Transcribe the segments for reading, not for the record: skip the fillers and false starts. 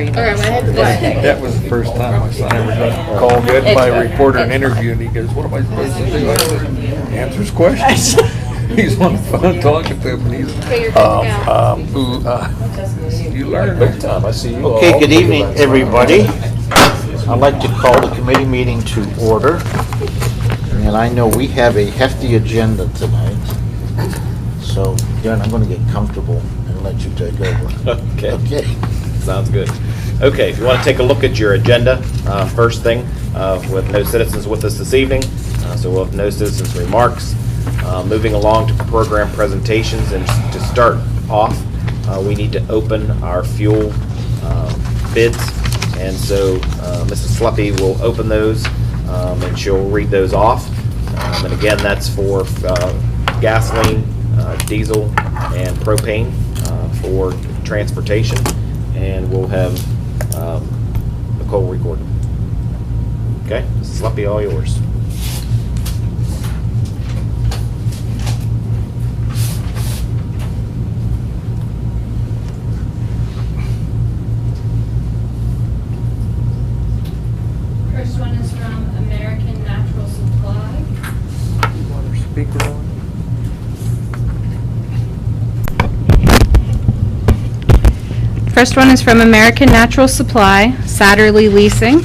very All right, nice. my head's wet. That was the first time my son ever got called in by a reporter and interviewed, and he goes, "What am I supposed to do?" I said, "Answers questions." He's on the phone talking to him, and he's, Okay, you're good to go. you learn. Big time, I see you all. Okay, good evening, everybody. I'd like to call the committee meeting to order. And I know we have a hefty agenda tonight. So, Darren, I'm going to get comfortable and let you take over. Okay. Okay. Sounds good. Okay, if you want to take a look at your agenda, first thing, with no citizens with us this evening, so we'll have no citizens' remarks. Moving along to program presentations, and to start off, we need to open our fuel bids, and so Mrs. Sluppy will open those, and she'll read those off. And again, that's for gasoline, diesel, and propane for transportation, and we'll have Nicole record them. Okay, Mrs. Sluppy, all yours. First one is from American Natural Supply. Water speaker on. First one is from American Natural Supply, Satterley Leasing.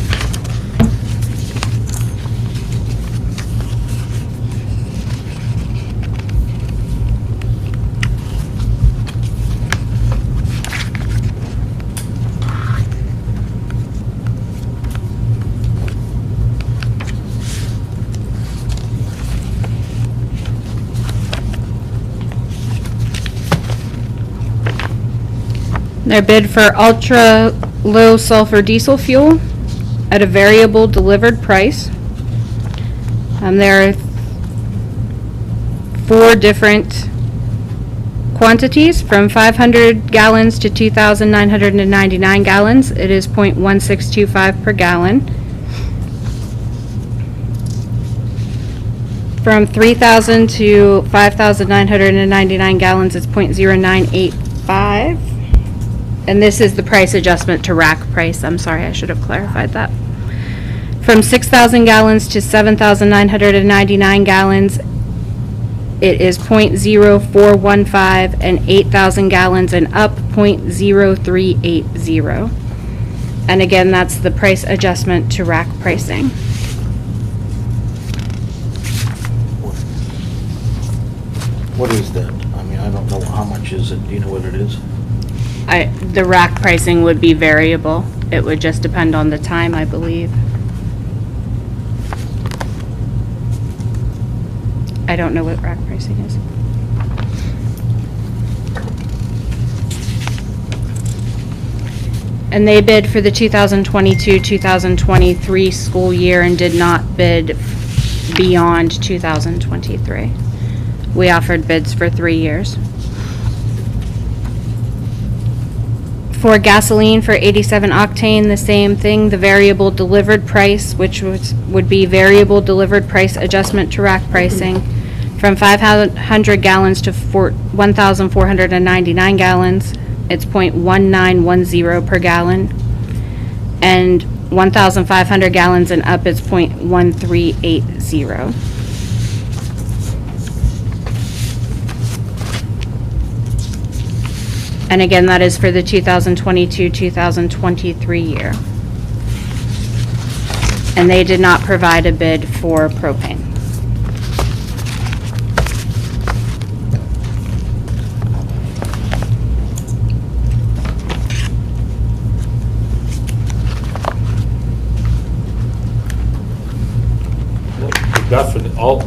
Their bid for ultra low sulfur diesel fuel at a variable delivered price. There are 4 different quantities from 500 gallons to 2,999 gallons. It is 0.1625 per gallon. From 3,000 to 5,999 gallons, it's 0.0985. And this is the price adjustment to rack price. I'm sorry, I should have clarified that. From 6,000 gallons to 7,999 gallons, it is 0.0415, and 8,000 gallons and up, 0.0380. And again, that's the price adjustment to rack pricing. What is that? I mean, I don't know how much is it. Do you know what it is? The rack pricing would be variable. It would just depend on the time, I believe. I don't know what rack pricing is. And they bid for the 2022-2023 school year and did not bid beyond 2023. We offered bids for 3 years. For gasoline for 87 octane, the same thing, the variable delivered price, which would be variable delivered price adjustment to rack pricing, from 500 gallons to 1,499 gallons, it's 0.1910 per gallon, and 1,500 gallons and up, it's 0.1380. And again, that is for the 2022-2023 year. And they did not provide a bid for propane.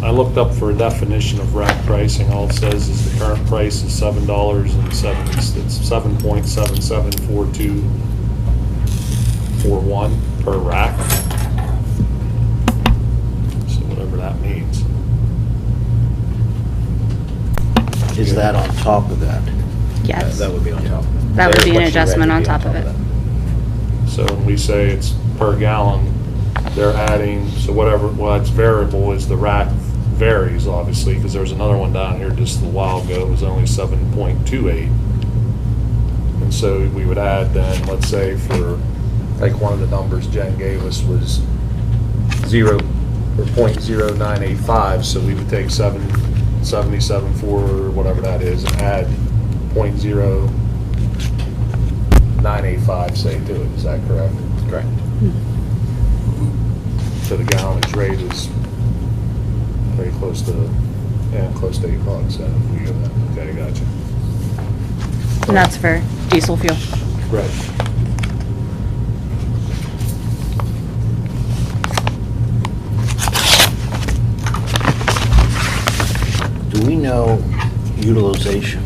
I looked up for a definition of rack pricing. All it says is the current price is $7.774241 per rack. So whatever that means. Is that on top of that? Yes. That would be on top of it. That would be an What you read adjustment would on be top of it. So when we say it's per gallon, they're adding, so whatever, what's variable is the rack varies, obviously, because there's another one down here just a while ago, it was only 7.28. And so we would add then, let's say for, like one of the numbers Jen gave us was 0.0985, so we would take 777.4 or whatever that is and add 0.0985, say, to it. Is that correct? Correct. So the gallonage rate is very close to, close to $8 then if we go that. Okay, gotcha. And that's for diesel fuel. Right. Do we know utilization?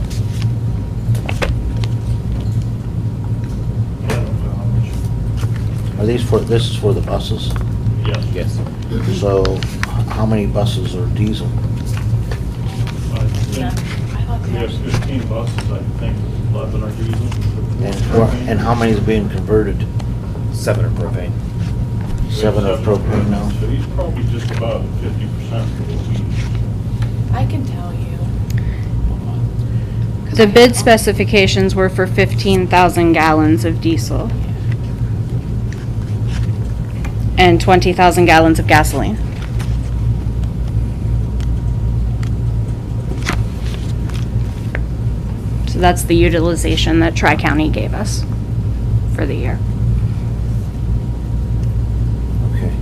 Are these for, this is for the buses? Yes. So how many buses are diesel? We have 15 buses, I think, 11 are diesel. And how many is being converted? 7 are propane. 7 are propane now? So he's probably just about 50% of what we. I can tell you. The bid specifications were for 15,000 gallons of diesel and 20,000 gallons of gasoline. So that's the utilization that Tri-County gave us for the year. Okay.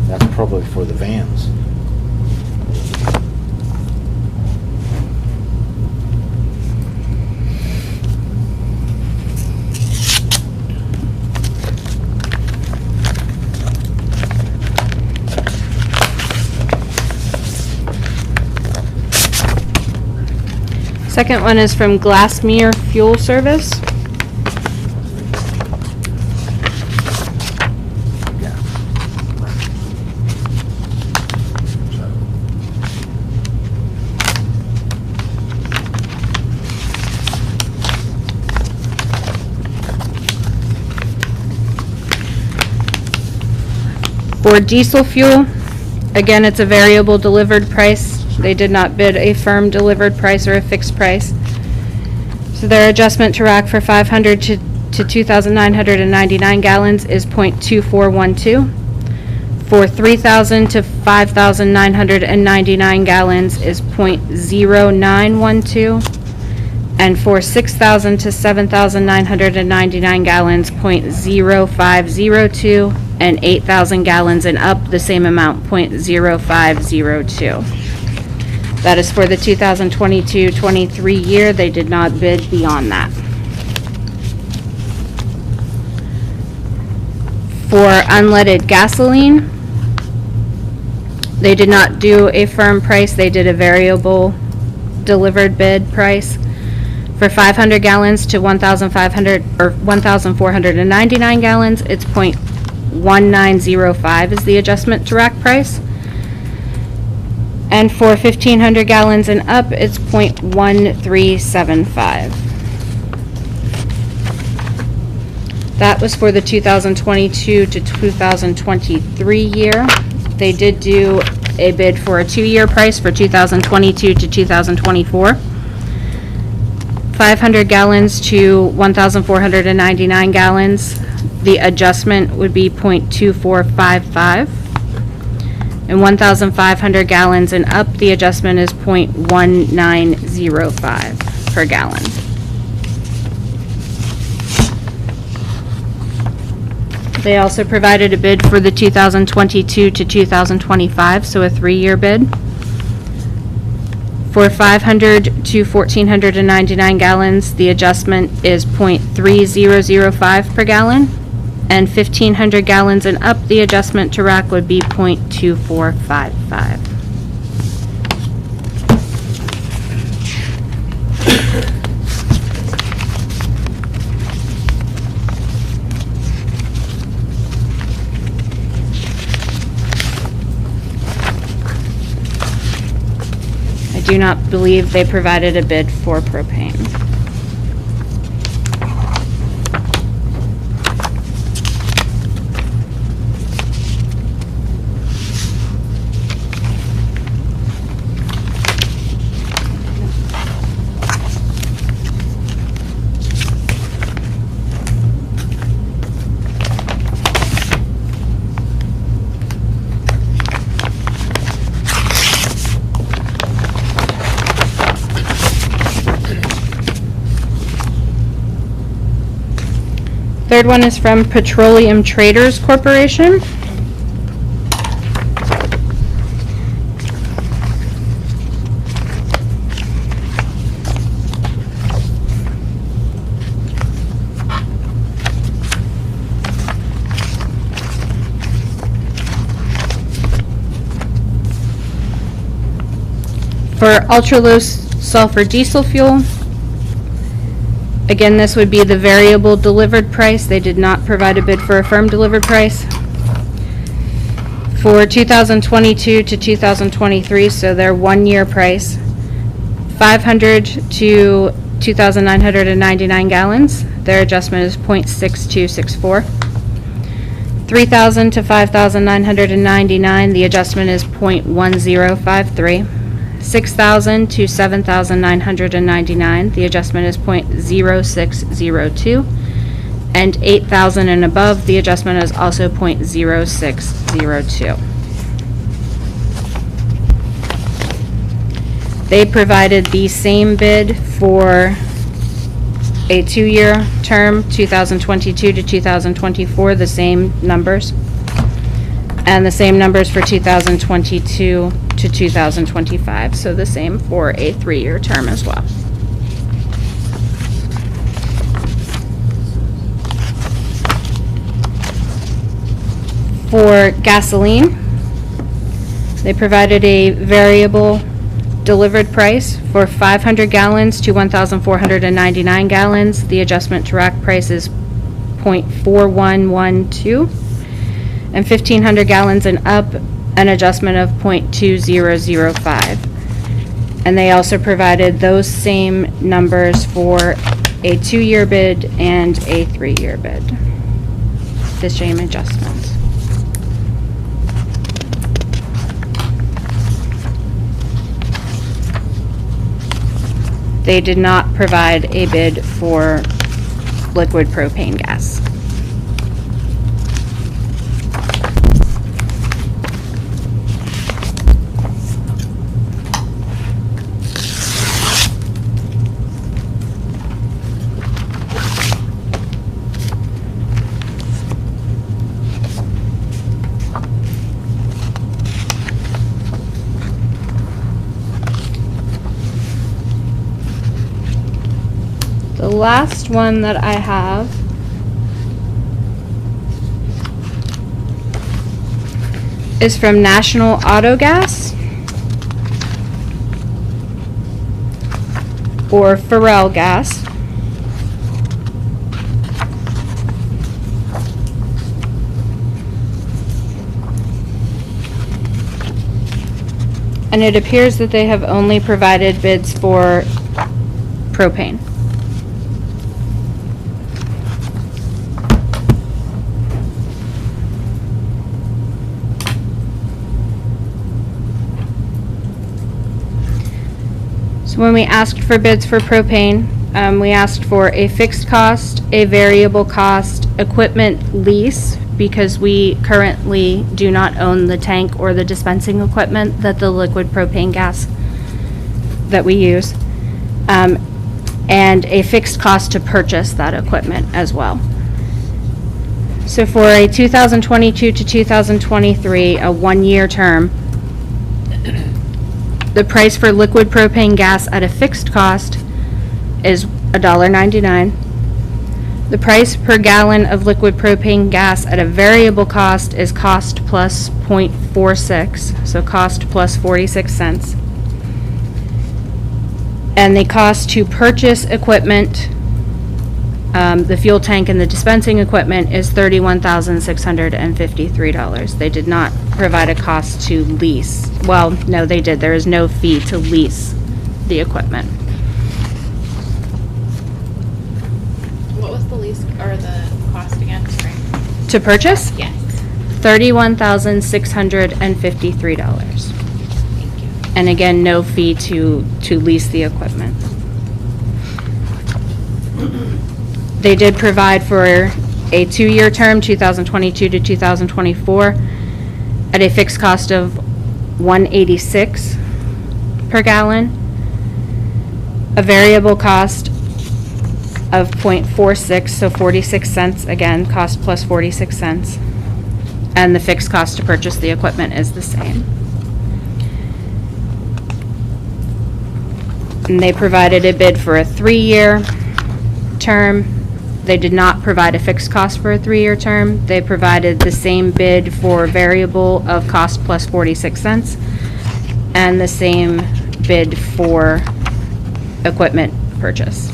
That's probably for the vans. Second one is from Glassmere Fuel Service. Yeah. For diesel fuel, again, it's a variable delivered price. They did not bid a firm delivered price or a fixed price. So their adjustment to rack for 500 to 2,999 gallons is 0.2412. For 3,000 to 5,999 gallons is 0.0912. And for 6,000 to 7,999 gallons, 0.0502. And 8,000 gallons and up, the same amount, 0.0502. That is for the 2022-23 year. They did not bid beyond that. For unleaded gasoline, they did not do a firm price. They did a variable delivered bid price. For 500 gallons to 1,500 or 1,499 gallons, it's 0.1905 is the adjustment to rack price. And for 1,500 gallons and up, it's 0.1375. That was for the 2022 to 2023 year. They did do a bid for a 2-year price for 2022 to 2024. 500 gallons to 1,499 gallons, the adjustment would be 0.2455. And 1,500 gallons and up, the adjustment is 0.1905 per gallon. They also provided a bid for the 2022 to 2025, so a 3-year bid. For 500 to 1,499 gallons, the adjustment is 0.3005 per gallon. And 1,500 gallons and up, the adjustment to rack would be 0.2455. I do not believe they provided a bid for propane. Third one is from Petroleum Traders Corporation. For ultra-low sulfur diesel fuel, again, this would be the variable delivered price. They did not provide a bid for a firm delivered price. For 2022 to 2023, so their 1-year price, 500 to 2,999 gallons. Their adjustment is 0.6264. 3,000 to 5,999, the adjustment is 0.1053. 6,000 to 7,999, the adjustment is 0.0602. And 8,000 and above, the adjustment is also 0.0602. They provided the same bid for a 2-year term, 2022 to 2024, the same numbers. And the same numbers for 2022 to 2025, so the same for a 3-year term as well. For gasoline, they provided a variable delivered price for 500 gallons to 1,499 gallons. The adjustment to rack price is 0.4112. And 1,500 gallons and up, an adjustment of 0.2005. And they also provided those same numbers for a 2-year bid and a 3-year bid. The same adjustments. They did not provide a bid for liquid propane gas. The last one that I have is from National Auto Gas, or Farrell Gas. And it appears that they have only provided bids for propane. When we asked for bids for propane, we asked for a fixed cost, a variable cost, equipment lease, because we currently do not own the tank or the dispensing equipment that the liquid propane gas that we use, and a fixed cost to purchase that equipment as well. So for a 2022 to 2023, a 1-year term, the price for liquid propane gas at a fixed cost is $1.99. The price per gallon of liquid propane gas at a variable cost is cost plus 0.46, so cost plus 46 cents. And the cost to purchase equipment, the fuel tank and the dispensing equipment, is $31,653. They did not provide a cost to lease. Well, no, they did. There is no fee to lease the equipment. What was the lease or the cost again? Sorry. To purchase? Yes. $31,653. Thank you. And again, no fee to lease the equipment. They did provide for a 2-year term, 2022 to 2024, at a fixed cost of $1.86 per gallon, a variable cost of .46, so 46 cents, again, cost plus 46 cents. And the fixed cost to purchase the equipment is the same. And they provided a bid for a 3-year term. They did not provide a fixed cost for a 3-year term. They provided the same bid for variable of cost plus 46 cents and the same bid for equipment purchase.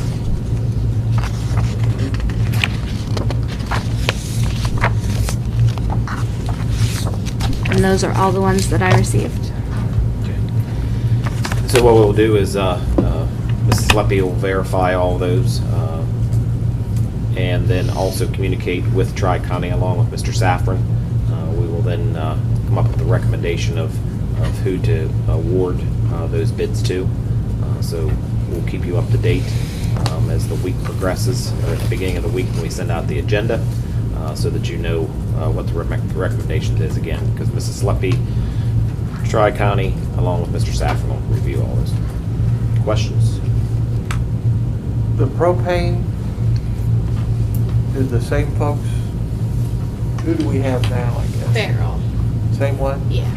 And those are all the ones that I received. So what we'll do is, Mrs. Leppy will verify all those, and then also communicate with Tri-County along with Mr. Safran. We will then come up with a recommendation of who to award those bids to. So we'll keep you up to date as the week progresses, or at the beginning of the week when we send out the agenda, so that you know what the recommendation is again, because Mrs. Leppy, Tri-County, along with Mr. Safran will review all those. Questions? The propane, is the same folks? Who do we have now, I guess? Barrel. Same one? Yeah.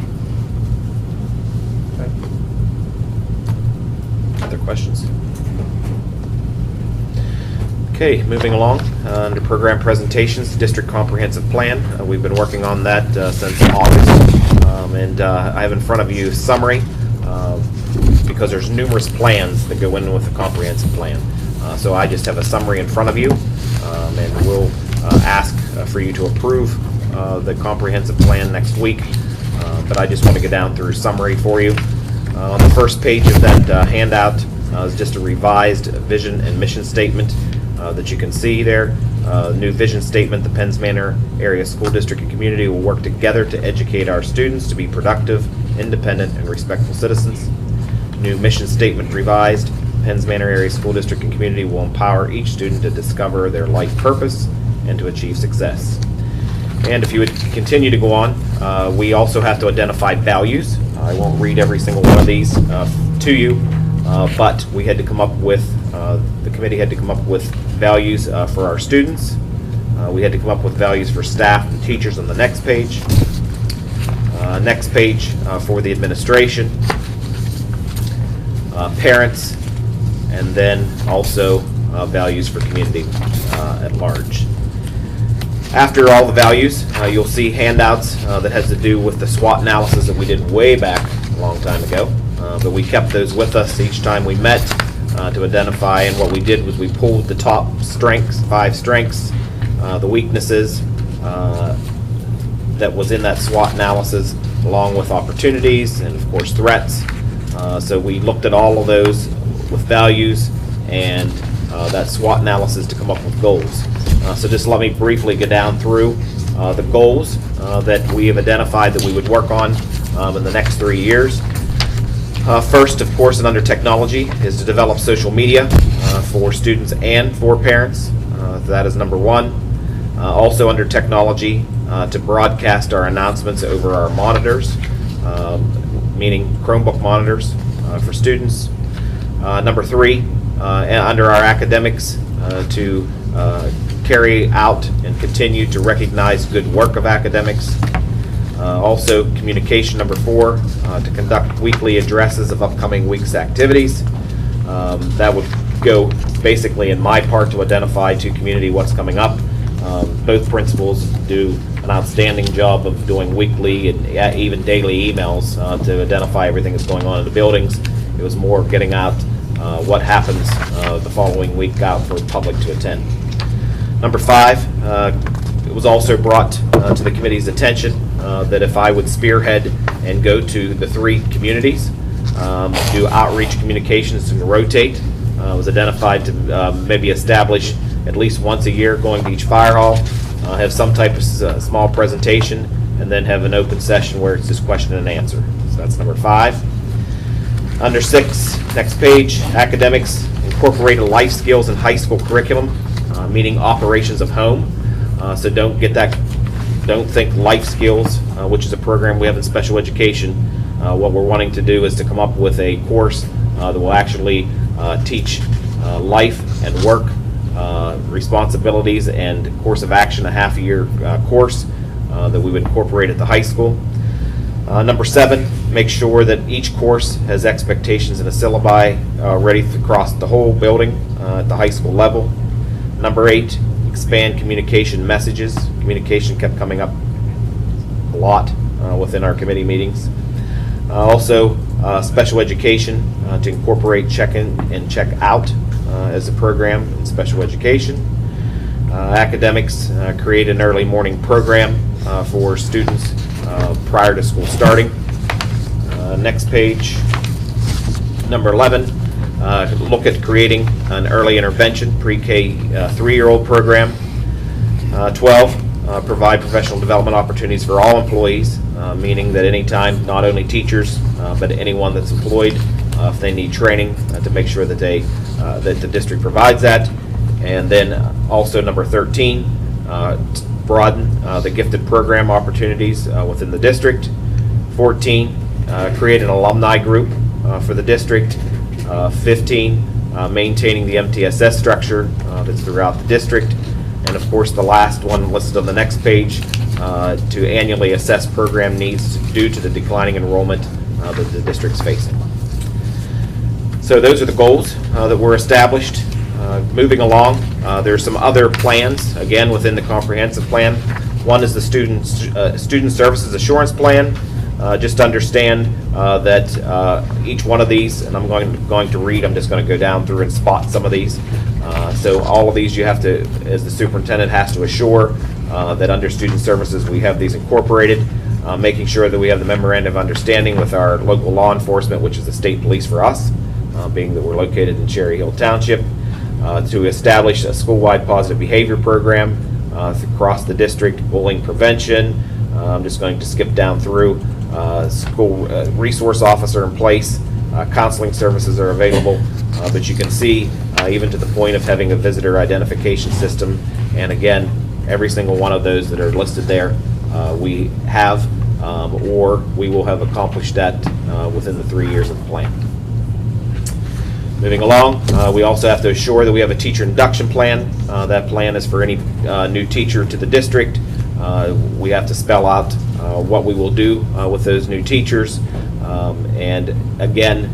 Okay. Other questions? Okay, moving along, under program presentations, district comprehensive plan. We've been working on that since August, and I have in front of you a summary, because there's numerous plans that go in with the comprehensive plan. So I just have a summary in front of you, and we'll ask for you to approve the comprehensive plan next week. But I just want to go down through a summary for you. On the first page of that handout is just a revised vision and mission statement that you can see there. New vision statement: the Penns Manor Area School District and community will work together to educate our students to be productive, independent, and respectful citizens. New mission statement revised: Penns Manor Area School District and community will empower each student to discover their life purpose and to achieve success. And if you would continue to go on, we also have to identify values. I won't read every single one of these to you, but we had to come up with, the committee had to come up with values for our students. We had to come up with values for staff and teachers on the next page. Next page for the administration, parents, and then also values for community at large. After all the values, you'll see handouts that has to do with the SWOT analysis that we did way back a long time ago. But we kept those with us each time we met to identify, and what we did was we pulled the top strengths, 5 strengths, the weaknesses that was in that SWOT analysis, along with opportunities and of course threats. So we looked at all of those with values and that SWOT analysis to come up with goals. So just let me briefly go down through the goals that we have identified that we would work on in the next 3 years. First, of course, and under technology, is to develop social media for students and for parents. That is number 1. Also under technology, to broadcast our announcements over our monitors, meaning Chromebook monitors for students. Number 3, under our academics, to carry out and continue to recognize good work of academics. Also communication, number 4, to conduct weekly addresses of upcoming week's activities. That would go basically in my part to identify to community what's coming up. Both principals do an outstanding job of doing weekly and even daily emails to identify everything that's going on in the buildings. It was more getting out what happens the following week out for the public to attend. Number 5, it was also brought to the committee's attention that if I would spearhead and go to the 3 communities, do outreach communications and rotate. It was identified to maybe establish at least once a year going to each fire hall, have some type of small presentation, and then have an open session where it's just question and answer. So that's number 5. Under 6, next page, academics, incorporate life skills in high school curriculum, meaning operations of home. So don't think life skills, which is a program we have in special education. What we're wanting to do is to come up with a course that will actually teach life and work responsibilities and course of action, a half-year course that we would incorporate at the high school. Number 7, make sure that each course has expectations and a syllabi ready across the whole building at the high school level. Number 8, expand communication messages. Communication kept coming up a lot within our committee meetings. Also, special education to incorporate check-in and check-out as a program in special education. Academics, create an early morning program for students prior to school starting. Next page, number 11, look at creating an early intervention pre-K 3-year-old program. 12, provide professional development opportunities for all employees, meaning that anytime, not only teachers, but anyone that's employed, if they need training, to make sure that that the district provides that. And then also number 13, broaden the gifted program opportunities within the district. 14, create an alumni group for the district. 15, maintaining the MTSS structure that's throughout the district. And of course, the last one listed on the next page, to annually assess program needs due to the declining enrollment that the district's facing. So those are the goals that were established. Moving along, there's some other plans, again, within the comprehensive plan. One is the Student Services Assurance Plan. Just understand that each one of these, and I'm going to read, I'm just going to go down through and spot some of these. So all of these you have to, as the superintendent, has to assure that under student services we have these incorporated, making sure that we have the memorandum of understanding with our local law enforcement, which is the state police for us, being that we're located in Cherry Hill Township, to establish a school-wide positive behavior program across the district, bullying prevention. I'm just going to skip down through. School resource officer in place, counseling services are available, but you can see even to the point of having a visitor identification system. And again, every single one of those that are listed there, we have or we will have accomplished that within the 3 years of the plan. Moving along, we also have to assure that we have a teacher induction plan. That plan is for any new teacher to the district. We have to spell out what we will do with those new teachers. And again,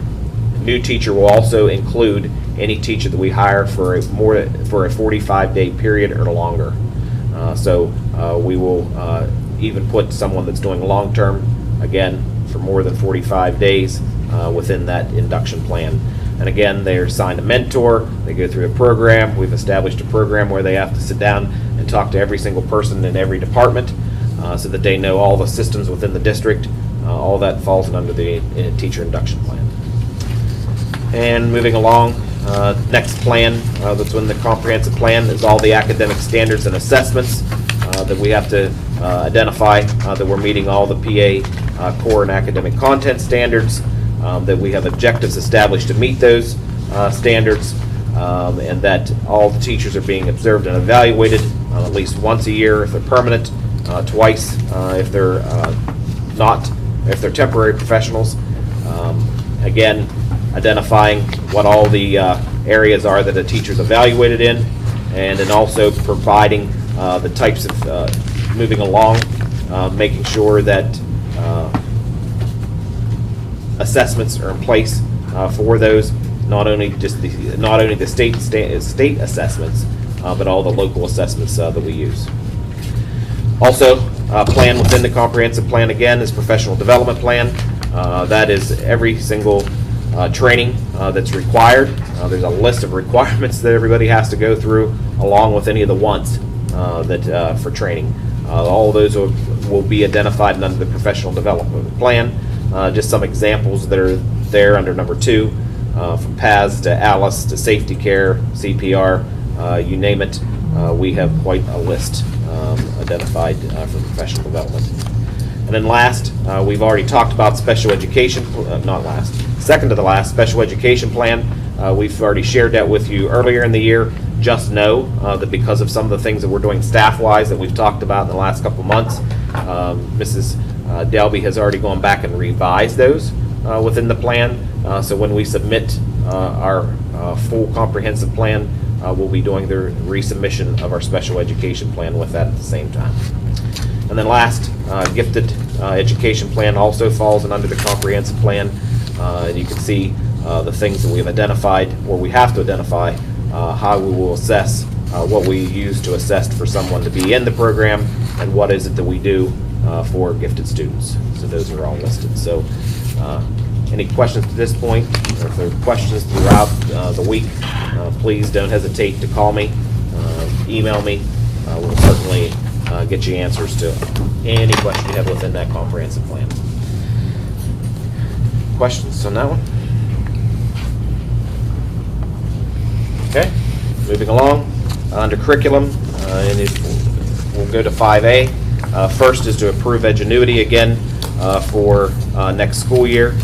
new teacher will also include any teacher that we hire for a 45-day period or longer. So we will even put someone that's doing long-term, again, for more than 45 days within that induction plan. And again, they're assigned a mentor, they go through a program. We've established a program where they have to sit down and talk to every single person in every department so that they know all the systems within the district. All that falls under the teacher induction plan. And moving along, next plan that's in the comprehensive plan is all the academic standards and assessments that we have to identify that we're meeting all the PA core and academic content standards, that we have objectives established to meet those standards, and that all the teachers are being observed and evaluated at least once a year if they're permanent, twice if they're if they're temporary professionals. Again, identifying what all the areas are that a teacher's evaluated in, and then also providing the types of moving along, making sure that assessments are in place for those, not only the state assessments, but all the local assessments that we use. Also, plan within the comprehensive plan again is professional development plan. That is every single training that's required. There's a list of requirements that everybody has to go through, along with any of the wants that for training. All of those will be identified under the professional development plan. Just some examples that are there under number 2, from PAS to ALICE to safety care, CPR, you name it. We have quite a list identified for professional development. And then last, we've already talked about special education, not last, second to the last, special education plan. We've already shared that with you earlier in the year. Just know that because of some of the things that we're doing staff-wise that we've talked about in the last couple months, Mrs. Delby has already gone back and revised those within the plan. So when we submit our full comprehensive plan we'll be doing the resubmission of our special education plan with that at the same time. And then last, gifted education plan also falls under the comprehensive plan. And you can see the things that we have identified, or we have to identify, how we will assess what we use to assess for someone to be in the program, and what is it that we do for gifted students. So those are all listed. So any questions at this point, or if there are questions throughout the week, please don't hesitate to call me, email me. We'll certainly get you answers to any question you have within that comprehensive plan. Questions on that one? Okay, moving along. Under curriculum, we'll go to 5A. First is to approve Edgenuity again for next school year.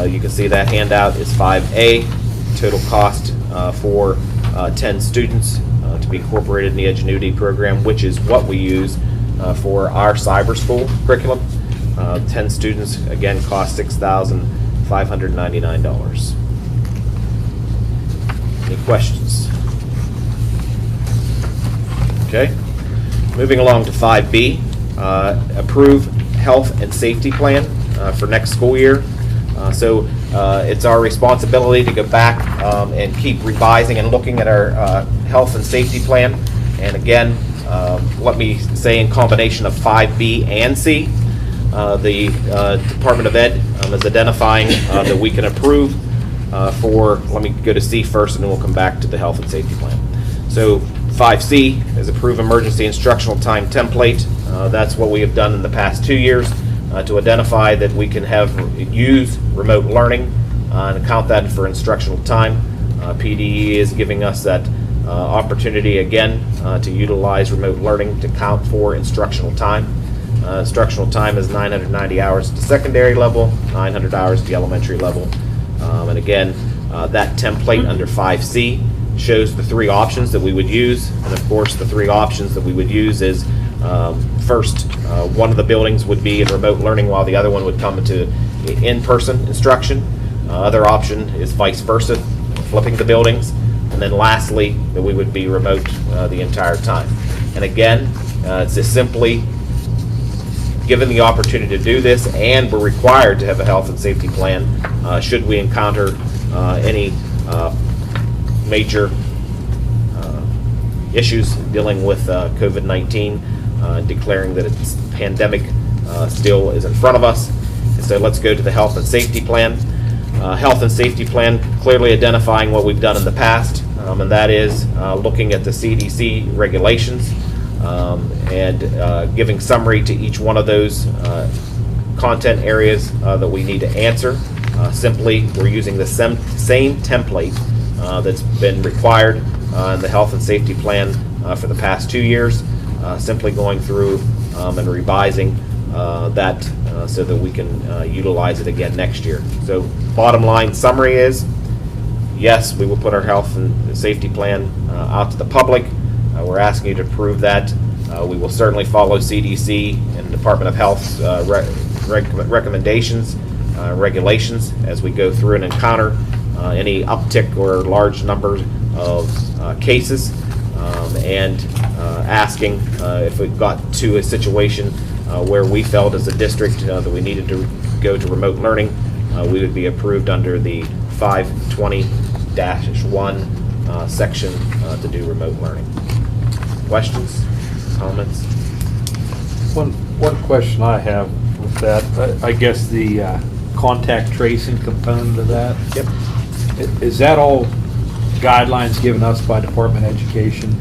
You can see that handout is 5A. Total cost for 10 students to be incorporated in the Edgenuity program, which is what we use for our cyber school curriculum. 10 students, again, cost $6,599. Any questions? Okay. Moving along to 5B, approve health and safety plan for next school year. So it's our responsibility to go back and keep revising and looking at our health and safety plan. And again, let me say in combination of 5B and C, the Department of Ed is identifying that we can approve for, let me go to C first and then we'll come back to the health and safety plan. So 5C is approve emergency instructional time template. That's what we have done in the past 2 years to identify that we can use remote learning and count that for instructional time. PDE is giving us that opportunity again to utilize remote learning to count for instructional time. Instructional time is 990 hours at the secondary level, 900 hours at the elementary level. And again, that template under 5C shows the 3 options that we would use. And of course, the 3 options that we would use is first, one of the buildings would be in remote learning while the other one would come into in-person instruction. Other option is vice versa, flipping the buildings. And then lastly, that we would be remote the entire time. And again, it's just simply given the opportunity to do this, and we're required to have a health and safety plan should we encounter any major issues dealing with COVID-19, declaring that its pandemic still is in front of us. And so let's go to the health and safety plan. Health and safety plan clearly identifying what we've done in the past, and that is looking at the CDC regulations and giving summary to each one of those content areas that we need to answer. Simply, we're using the same template that's been required in the health and safety plan for the past 2 years, simply going through and revising that so that we can utilize it again next year. So bottom line summary is, yes, we will put our health and safety plan out to the public. We're asking you to approve that. We will certainly follow CDC and Department of Health's recommendations, regulations as we go through and encounter any uptick or large numbers of cases, and asking if we got to a situation where we felt as a district that we needed to go to remote learning, we would be approved under the 520-1 section to do remote learning. Questions, comments? One question I have with that, I guess the contact tracing component of that. Yep. Is that all guidelines given us by Department of Education?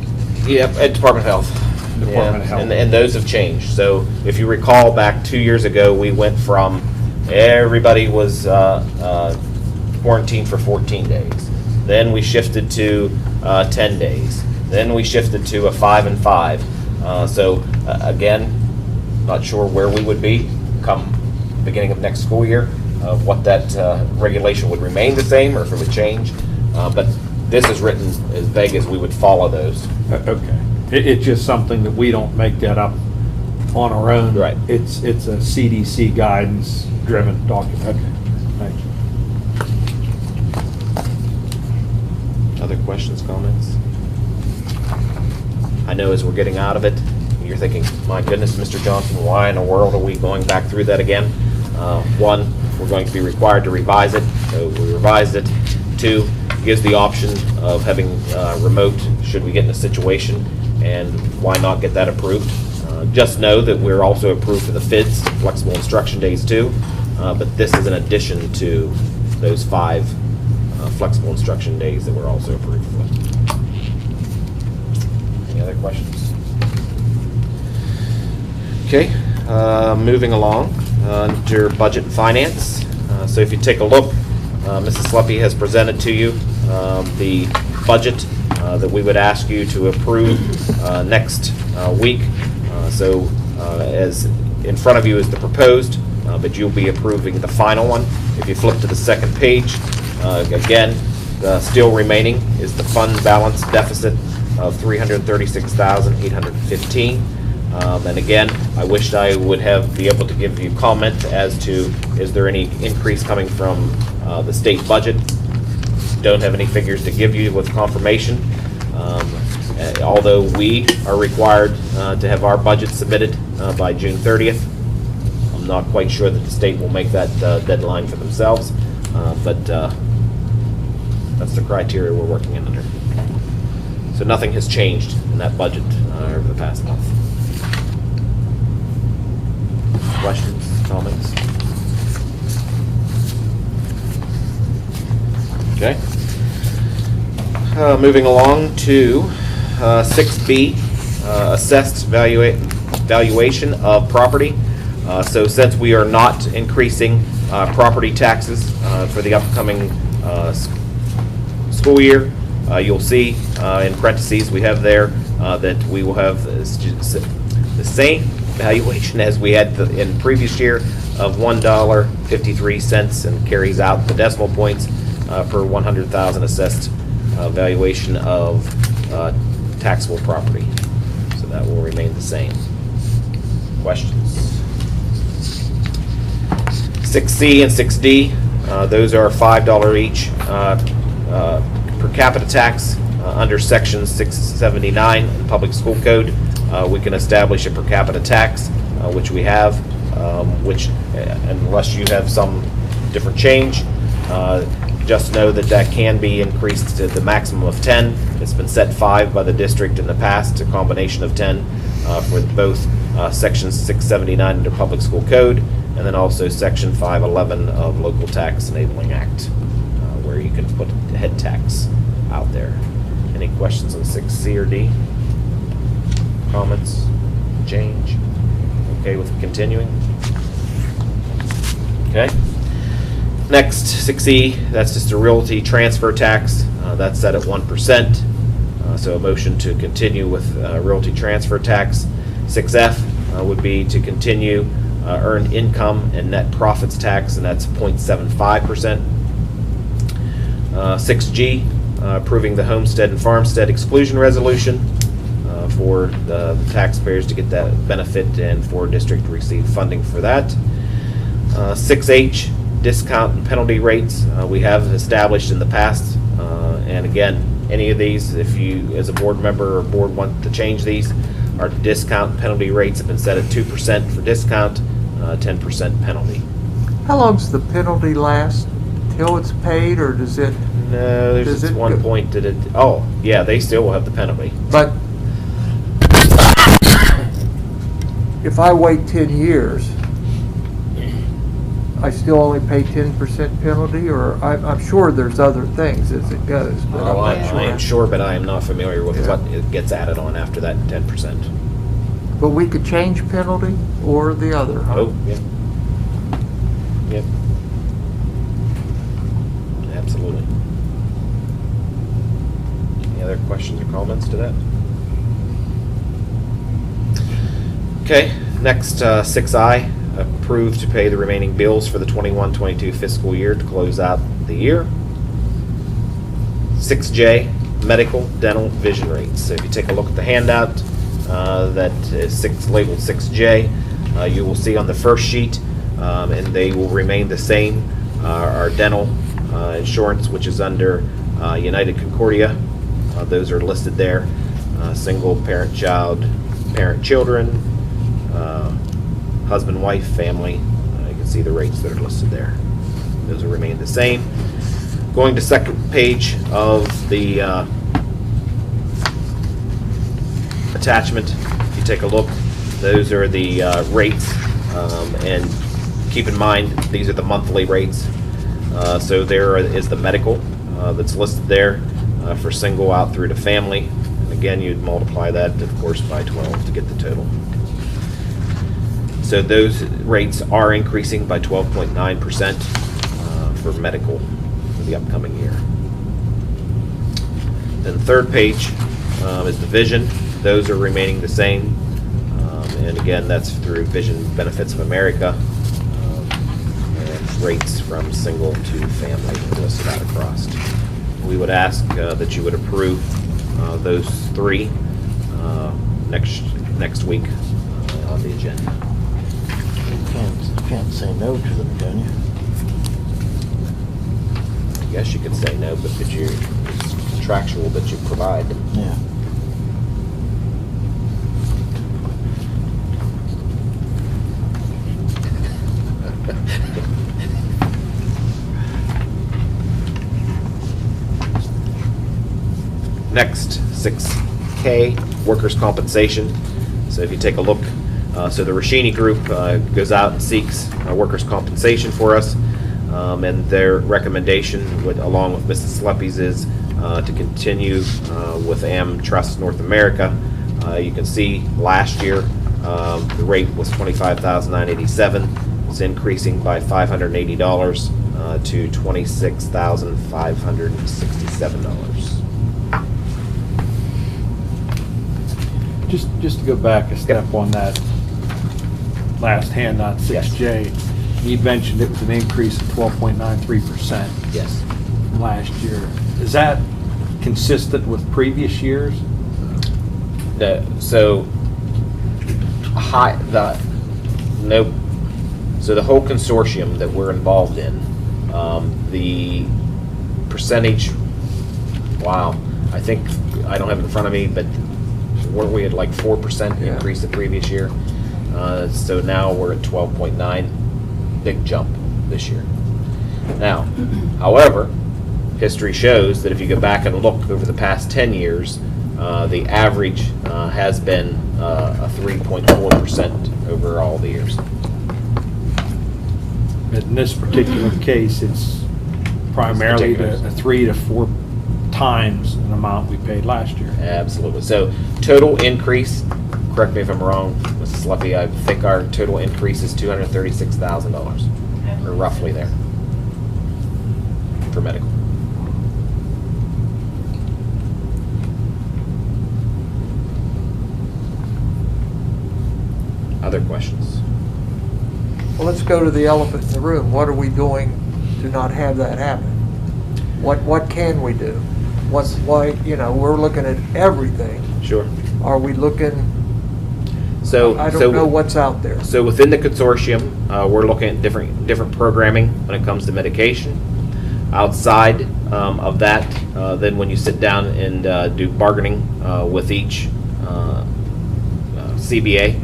Yep, at Department of Health. Department of Health. And those have changed. So if you recall back 2 years ago, we went from everybody was quarantined for 14 days. Then we shifted to 10 days. Then we shifted to a 5 and 5. So again, not sure where we would be come beginning of next school year, of what that regulation would remain the same or if it would change. But this is written as vague as we would follow those. Okay. It's just something that we don't make that up on our own. Right. It's a CDC guidance driven document. Okay. Thank you. Other questions, comments? I know as we're getting out of it, you're thinking, my goodness, Mr. Johnson, why in the world are we going back through that again? One, we're going to be required to revise it, so we revised it. Two, gives the option of having remote should we get in a situation, and why not get that approved? Just know that we're also approved for the FIDS, flexible instruction days too, but this is in addition to those 5 flexible instruction days that we're also approved for. Any other questions? Okay, moving along under budget and finance. So if you take a look, Mrs. Sleppy has presented to you the budget that we would ask you to approve next week. So as in front of you is the proposed, but you'll be approving the final one. If you flip to the second page, again, still remaining is the fund balance deficit of $336,815. And again, I wished I would be able to give you comment as to is there any increase coming from the state budget. Don't have any figures to give you with confirmation. Although we are required to have our budget submitted by June 30th, I'm not quite sure that the state will make that deadline for themselves, but that's the criteria we're working under. So nothing has changed in that budget over the past month. Questions, comments? Okay. Moving along to 6B, assessed valuation of property. So since we are not increasing property taxes for the upcoming school year, you'll see in parentheses we have there that we will have the same valuation as we had in previous year of $1.53 and carries out the decimal points per 100,000 assessed valuation of taxable property. So that will remain the same. Questions? 6C and 6D, those are $5 each per capita tax under section 679 in the Public School Code. We can establish a per capita tax, which we have, which unless you have some different change, just know that that can be increased to the maximum of 10. It's been set 5 by the district in the past, a combination of 10 for both section 679 under Public School Code, and then also section 511 of Local Tax Enabling Act, where you can put head tax out there. Any questions on 6C or D? Comments? Change? Okay with continuing? Okay. Next, 6E, that's just a realty transfer tax. That's set at 1%. So a motion to continue with realty transfer tax. 6F would be to continue earned income and net profits tax, and that's 0.75%. 6G, approving the homestead and farmstead exclusion resolution for the taxpayers to get that benefit and for district to receive funding for that. 6H, discount and penalty rates we have established in the past, and again, any of these, if you as a board member or board want to change these, our discount and penalty rates have been set at 2% for discount, 10% penalty. How long's the penalty last? Till it's paid, or does it? No, there's just one point that it, oh, yeah, they still will have the penalty. But if I wait 10 years, I still only pay 10% penalty, or I'm sure there's other things as it goes, but Oh, I'm not sure. I am sure, but I am not familiar with what it gets added on after that 10%. But we could change penalty or the other, huh? Oh, yeah. Yep. Absolutely. Any other questions or comments to that? Okay, next, 6I, approved to pay the remaining bills for the 21-22 fiscal year to close out the year. 6J, medical, dental, vision rates. So if you take a look at the handout that is labeled 6J, you will see on the first sheet, and they will remain the same, our dental insurance, which is under United Concordia. Those are listed there. single, parent, child, parent, children, husband, wife, family. You can see the rates that are listed there. Those will remain the same. Going to second page of the attachment, if you take a look, those are the rates, and keep in mind these are the monthly rates. So there is the medical that's listed there for single out through to family. And again, you'd multiply that, of course, by 12 to get the total. So those rates are increasing by 12.9% for medical for the upcoming year. Then the third page is the vision. Those are remaining the same. And again, that's through Vision Benefits of America. And rates from single to family listed out across. We would ask that you would approve those three next week on the agenda. You can't say no to them, can you? I guess you could say no, but that it's contractual that you provide. Yeah. Next, 6K, workers' compensation. So if you take a look, so the Rashini Group goes out and seeks workers' compensation for us, and their recommendation, along with Mrs. Sleppy's, is to continue with Am Trust North America. You can see last year the rate was $25,987. It's increasing by $580 to $26,567. Just to go back a step on that last handout, 6J, you mentioned it was an increase of 12.93%. Yes. From last year. Is that consistent with previous years? No, so so the whole consortium that we're involved in, the percentage, wow, I think, I don't have it in front of me, but weren't we at like 4% increase the previous year? So now we're at 12.9, big jump this year. Now, however, history shows that if you go back and look over the past 10 years, the average has been a 3.4% over all the years. But in this particular case, it's primarily a 3 to 4 times an amount we paid last year. Absolutely. So total increase, correct me if I'm wrong, Mrs. Sluffy, I think our total increase is $236,000, or roughly there, for medical. Other questions? Well, let's go to the elephant in the room. What are we doing to not have that happen? What can we do? Why, we're looking at everything. Sure. Are we looking, So I don't know what's out there. So within the consortium, we're looking at different programming when it comes to medication. Outside of that, then when you sit down and do bargaining with each CBA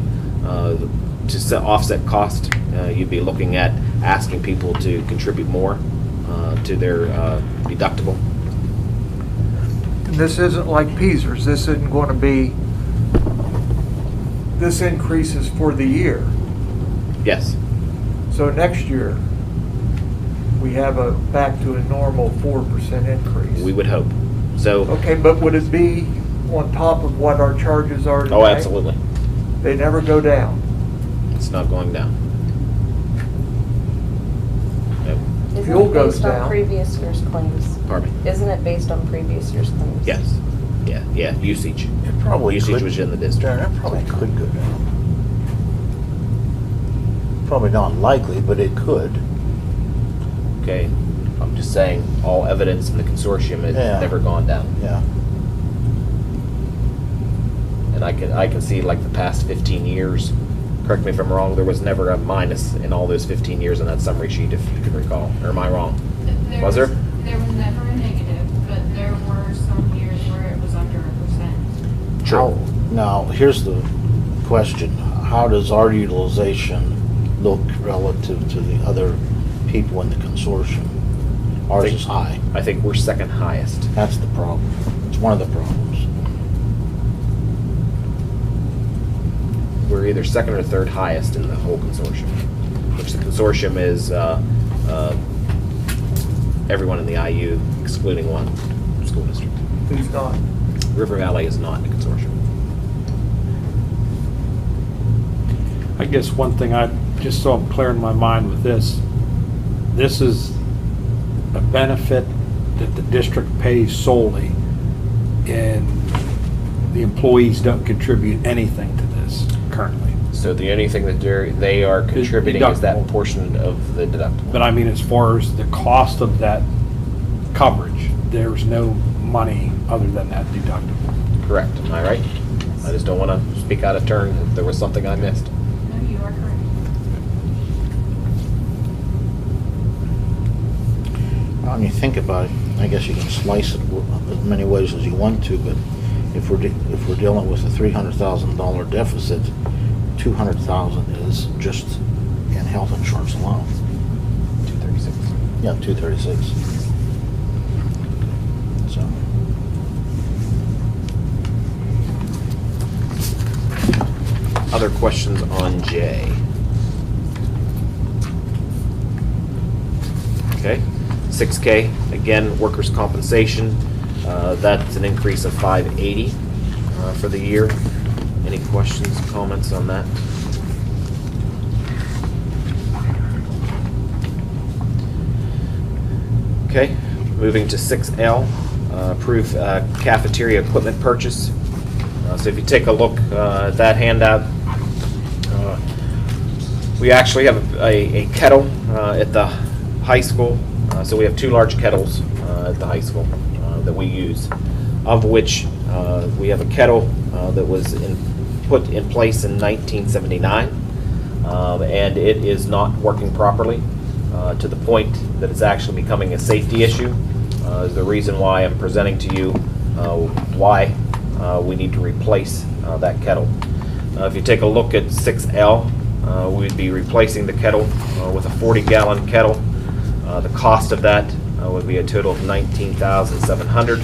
to offset cost, you'd be looking at asking people to contribute more to their deductible. And this isn't like Peasers. This isn't going to be, this increases for the year. Yes. So next year, we have back to a normal 4% increase. We would hope. So. Okay, but would it be on top of what our charges are today? Oh, absolutely. They never go down. It's not going down. Nope. Isn't Fuel it goes based on down. previous year's claims? Pardon me? Isn't it based on previous year's claims? Yes. Yeah, usage. It probably Usage could. was in the district. It probably could go down. Probably not likely, but it could. Okay, I'm just saying, all evidence in the consortium has never gone down. Yeah. And I can see like the past 15 years, correct me if I'm wrong, there was never a minus in all those 15 years on that summary sheet, if you can recall. Or am I wrong? Was there? There was never a negative, but there were some years where it was under 1%. Sure. Now, here's the question. How does our utilization look relative to the other people in the consortium? Ours is high. I think we're second highest. That's the problem. It's one of the problems. We're either second or third highest in the whole consortium, which the consortium is everyone in the IU excluding one school district. Who's not? River Valley is not in the consortium. I guess one thing just so I'm clear in my mind with this is a benefit that the district pays solely, and the employees don't contribute anything to this currently. So the only thing that they are contributing is that deductible. portion of the deductible. But I mean, as far as the cost of that coverage, there's no money other than that deductible. Correct, am I right? I just don't want to speak out of turn if there was something I missed. No, you are correct. When you think about it, I guess you can slice it as many ways as you want to, but if we're dealing with a $300,000 deficit, $200,000 is just in health insurance alone. 236. Yeah, 236. So. Other questions on J? Okay, 6K, again, workers' compensation. That's an increase of $580 for the year. Any questions, comments on that? Okay, moving to 6L, approve cafeteria equipment purchase. So if you take a look at that handout, we actually have a kettle at the high school. So we have two large kettles at the high school that we use, of which we have a kettle that was put in place in 1979, and it is not working properly to the point that it's actually becoming a safety issue. Is the reason why I'm presenting to you why we need to replace that kettle. If you take a look at 6L, we'd be replacing the kettle with a 40-gallon kettle. The cost of that would be a total of $19,700.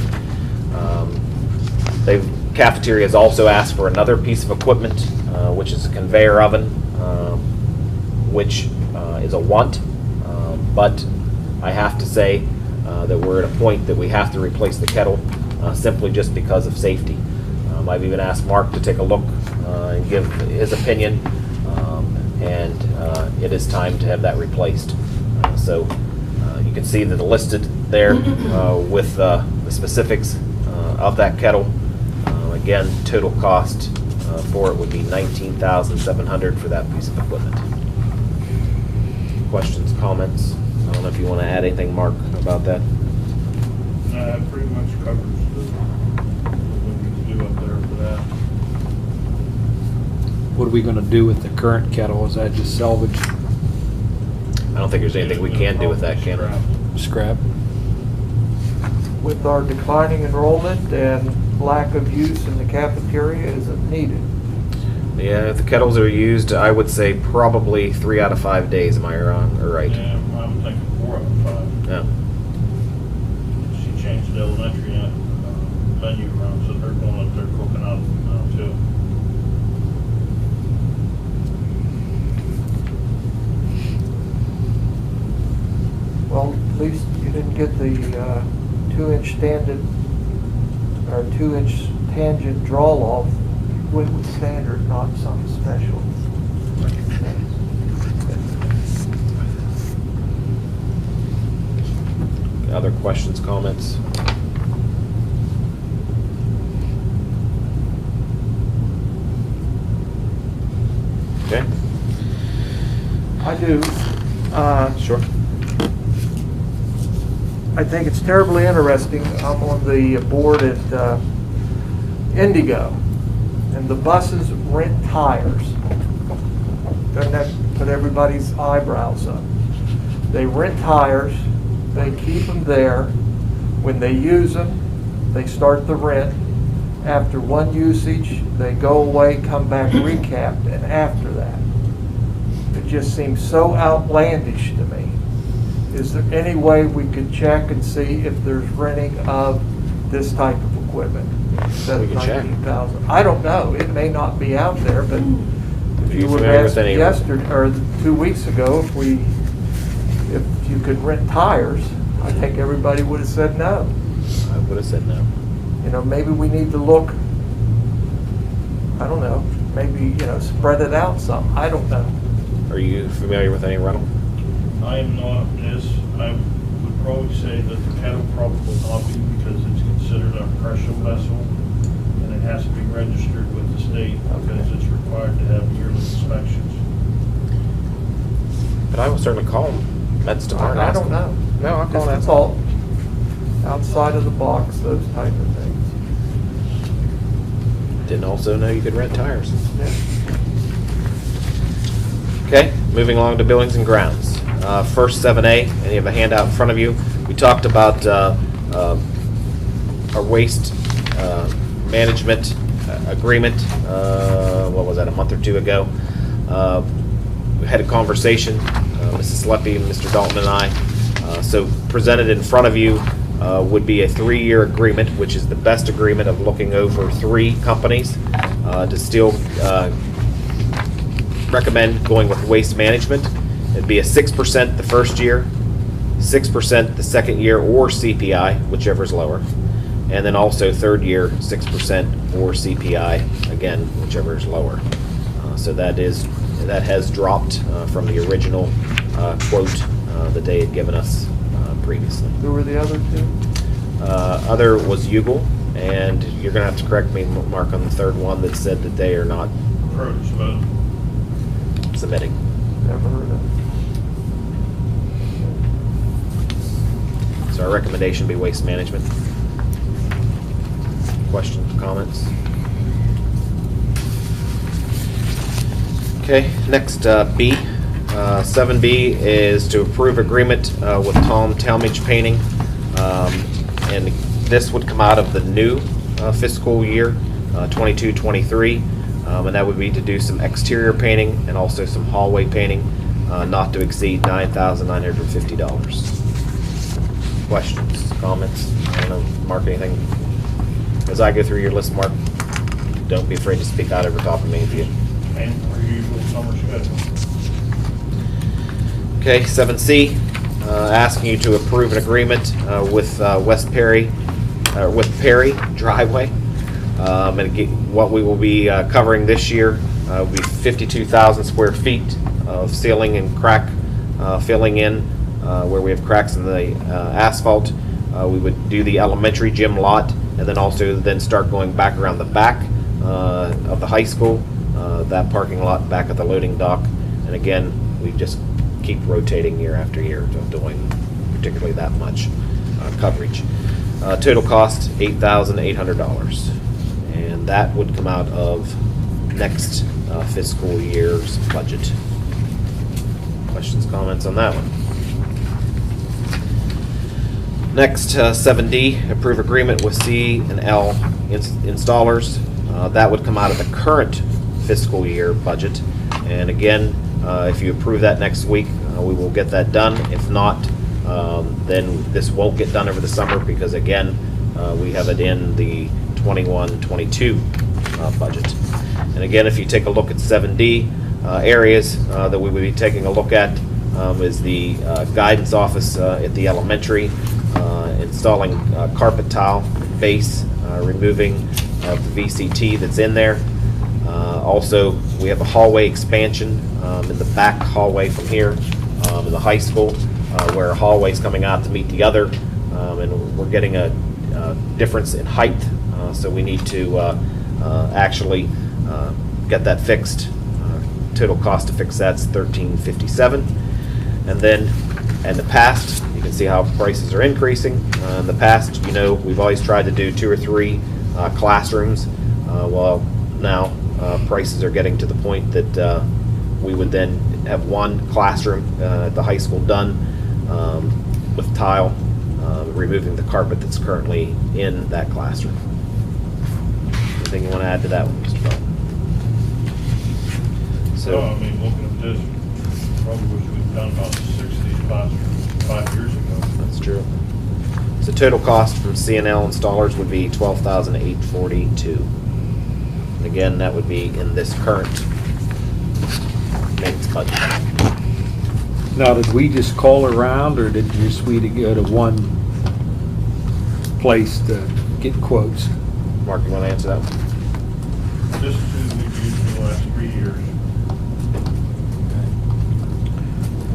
Cafeteria has also asked for another piece of equipment, which is a conveyor oven, which is a want. But I have to say that we're at a point that we have to replace the kettle simply just because of safety. I've even asked Mark to take a look and give his opinion, and it is time to have that replaced. So you can see that listed there with the specifics of that kettle. Again, total cost for it would be $19,700 for that piece of equipment. Questions, comments? I don't know if you want to add anything, Mark, about that. That pretty much covers what we need to do up there for that. What are we gonna do with the current kettle? Is that just salvage, I don't think there's anything we can do with that, can we? scrap? With our declining enrollment and lack of use in the cafeteria, is it needed? Yeah, if the kettles are used, I would say probably 3 out of 5 days. Am I wrong or right? Yeah, I'm thinking 4 out of 5. Yeah. She changed the elementary menu around, so they're going up there cooking up now too. Well, at least you didn't get the 2-inch standard or 2-inch tangent draw off. Went with standard, not something special. Other questions, comments? Okay. I do. Sure. I think it's terribly interesting. I'm on the board at Indigo, and the buses rent tires. Doesn't that put everybody's eyebrows up? They rent tires, they keep them there. When they use them, they start the rent. after one usage, they go away, come back recapped, and after that. It just seems so outlandish to me. Is there any way we could check and see if there's renting of this type of equipment? Instead We of can check. 19,000? I don't know, it may not be out there, but if you you would familiar have with asked any- yesterday, or 2 weeks ago, if you could rent tires, I think everybody would have said no. I would have said no. You know, maybe we need to look, I don't know, maybe, spread it out some, I don't know. Are you familiar with any rental? I am not, yes, I would probably say that the kettle probably not be because it's considered a commercial vessel and it has to be registered with the state because it's required to have yearly inspections. But I will certainly call them. That's tomorrow. I don't know. No, I'll call Just a that. thought, outside of the box, those type of things. Didn't also know you could rent tires. Yeah. Okay, moving along to buildings and grounds. First 7A, and you have a handout in front of you. We talked about our waste management agreement, what was that, a month or two ago? We had a conversation, Mrs. Sleppy, Mr. Dalton and I. So presented in front of you would be a 3-year agreement, which is the best agreement of looking over 3 companies to still recommend going with waste management. It'd be a 6% the first year, 6% the second year, or CPI, whichever is lower. And then also third year, 6% or CPI, again, whichever is lower. So that has dropped from the original quote that they had given us previously. Who were the other two? Other was Ugle, and you're going to have to correct me, Mark, on the third one that said that they are not Produce vote. submitting. Never heard of it. So our recommendation would be waste management. Questions, comments? Okay, next B. 7B is to approve agreement with Tom Talmadge Painting. And this would come out of the new fiscal year, 22-23. And that would be to do some exterior painting and also some hallway painting, not to exceed $9,950. Questions, comments? I don't know, Mark, anything? As I go through your list, Mark, don't be afraid to speak out over top of me if you... And our usual summer schedule. Okay, 7C, asking you to approve an agreement with West Perry, with Perry Driveway. And again, what we will be covering this year will be 52,000 square feet of sealing and crack filling in where we have cracks in the asphalt. We would do the elementary gym lot and then also then start going back around the back of the high school, that parking lot back at the loading dock. And again, we just keep rotating year after year to doing particularly that much coverage. Total cost $8,800, and that would come out of next fiscal year's budget. Questions, comments on that one? Next, 7D, approve agreement with C&L installers. That would come out of the current fiscal year budget. And again, if you approve that next week, we will get that done. If not, then this won't get done over the summer because again, we have it in the 21-22 budget. And again, if you take a look at 7D, areas that we would be taking a look at is the guidance office at the elementary, installing carpet tile base, removing the VCT that's in there. Also, we have a hallway expansion in the back hallway from here in the high school, where a hallway is coming out to meet the other, and we're getting a difference in height, so we need to actually get that fixed. Total cost to fix that's $1,357. And then in the past, you can see how prices are increasing. In the past, you know, we've always tried to do 2 or 3 classrooms. Well, now prices are getting to the point that we would then have 1 classroom at the high school done with tile, removing the carpet that's currently in that classroom. Anything you want to add to that one, Mr. Bell? So, I mean, looking at this, probably wish we'd done about 60 spots 5 years ago. That's true. So total cost from CNL installers would be $12,842. Again, that would be in this current maintenance budget. Now, did we just call around, or did just we go to one place to get quotes? Mark, you want to answer that one? This is who we've used for the last 3 years.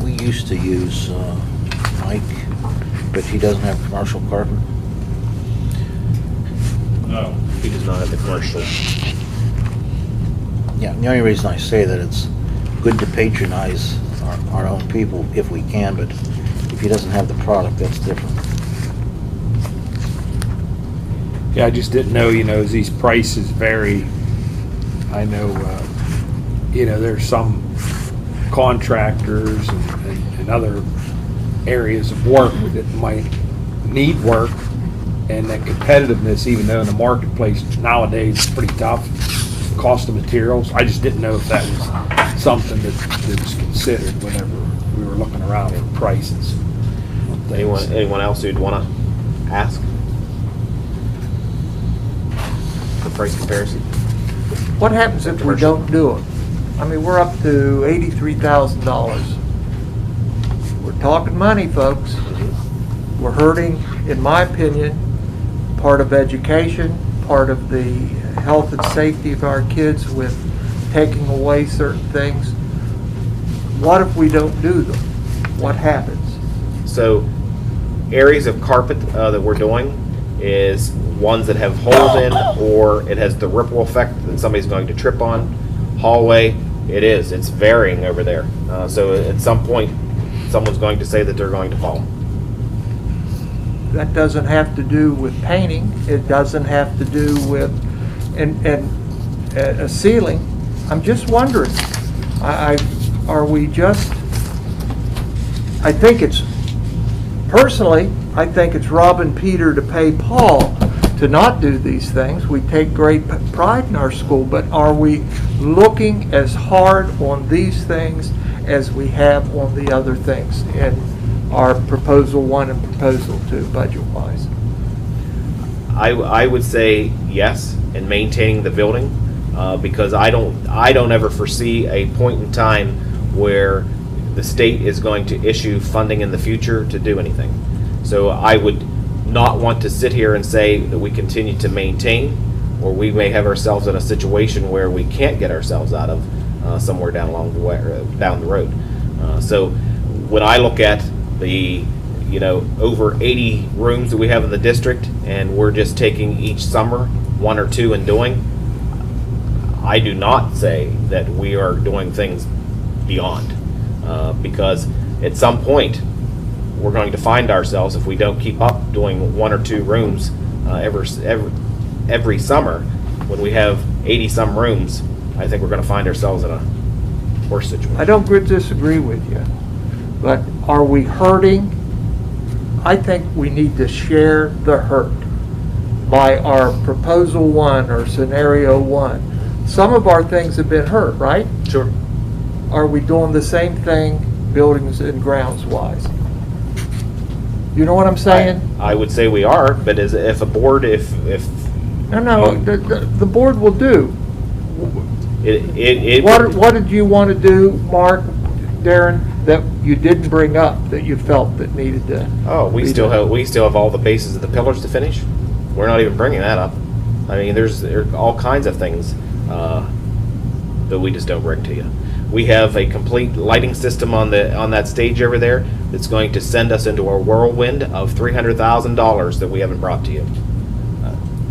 We used to use Mike, but he doesn't have commercial carpet. No. He does not have the commercial. Yeah, the only reason I say that, it's good to patronize our own people if we can, but if he doesn't have the product, that's different. Yeah, I just didn't know, as these prices vary. I know, there's some contractors and other areas of work that might need work, and that competitiveness, even though in the marketplace nowadays is pretty tough, cost of materials. I just didn't know if that was something that was considered whenever we were looking around for prices. Anyone else who'd want to ask? The price comparison? What happens if we don't do it? I mean, we're up to $83,000. We're talking money, folks. We're hurting, in my opinion, part of education, part of the health and safety of our kids with taking away certain things. What if we don't do them? What happens? So areas of carpet that we're doing is ones that have holes in, or it has the ripple effect that somebody's going to trip on. Hallway, it's varying over there. So at some point, someone's going to say that they're going to fall. That doesn't have to do with painting. It doesn't have to do with a ceiling. I'm just wondering, are we just, I think it's, personally, I think it's robbing Peter to pay Paul to not do these things. We take great pride in our school, but are we looking as hard on these things as we have on the other things in our proposal 1 and proposal 2 budget-wise? I would say yes, in maintaining the building, because I don't ever foresee a point in time where the state is going to issue funding in the future to do anything. So I would not want to sit here and say that we continue to maintain, or we may have ourselves in a situation where we can't get ourselves out of somewhere down the road. So when I look at the over 80 rooms that we have in the district, and we're just taking each summer 1 or 2 and doing, I do not say that we are doing things beyond, because at some point we're going to find ourselves, if we don't keep up doing 1 or 2 rooms every summer, when we have 80 some rooms, I think we're going to find ourselves in a worse situation. I don't disagree with you, but are we hurting? I think we need to share the hurt by our proposal 1 or scenario 1. Some of our things have been hurt, right? Sure. Are we doing the same thing buildings and grounds wise? You know what I'm saying? I would say we are, but if a board, No, the board will do. it What did you want to do, Mark, Darren, that you didn't bring up that you felt that needed to? Oh, we still have all the bases of the pillars to finish. We're not even bringing that up. I mean, there's all kinds of things that we just don't bring to you. We have a complete lighting system on that stage over there that's going to send us into a whirlwind of $300,000 that we haven't brought to you.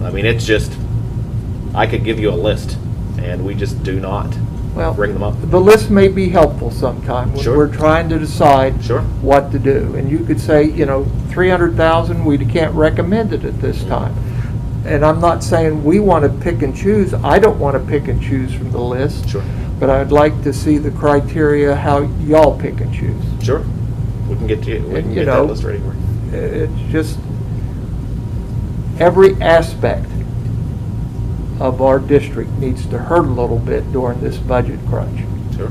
I mean, it's just, I could give you a list, and we just do not bring them up. The list may be helpful sometime when Sure. we're trying to decide Sure. what to do. And you could say, 300,000, we can't recommend it at this time. And I'm not saying we want to pick and choose. I don't want to pick and choose from the list. Sure. But I'd like to see the criteria, how y'all pick and choose. Sure. We can get And, that list ready for you. It's just every aspect of our district needs to hurt a little bit during this budget crunch, Sure.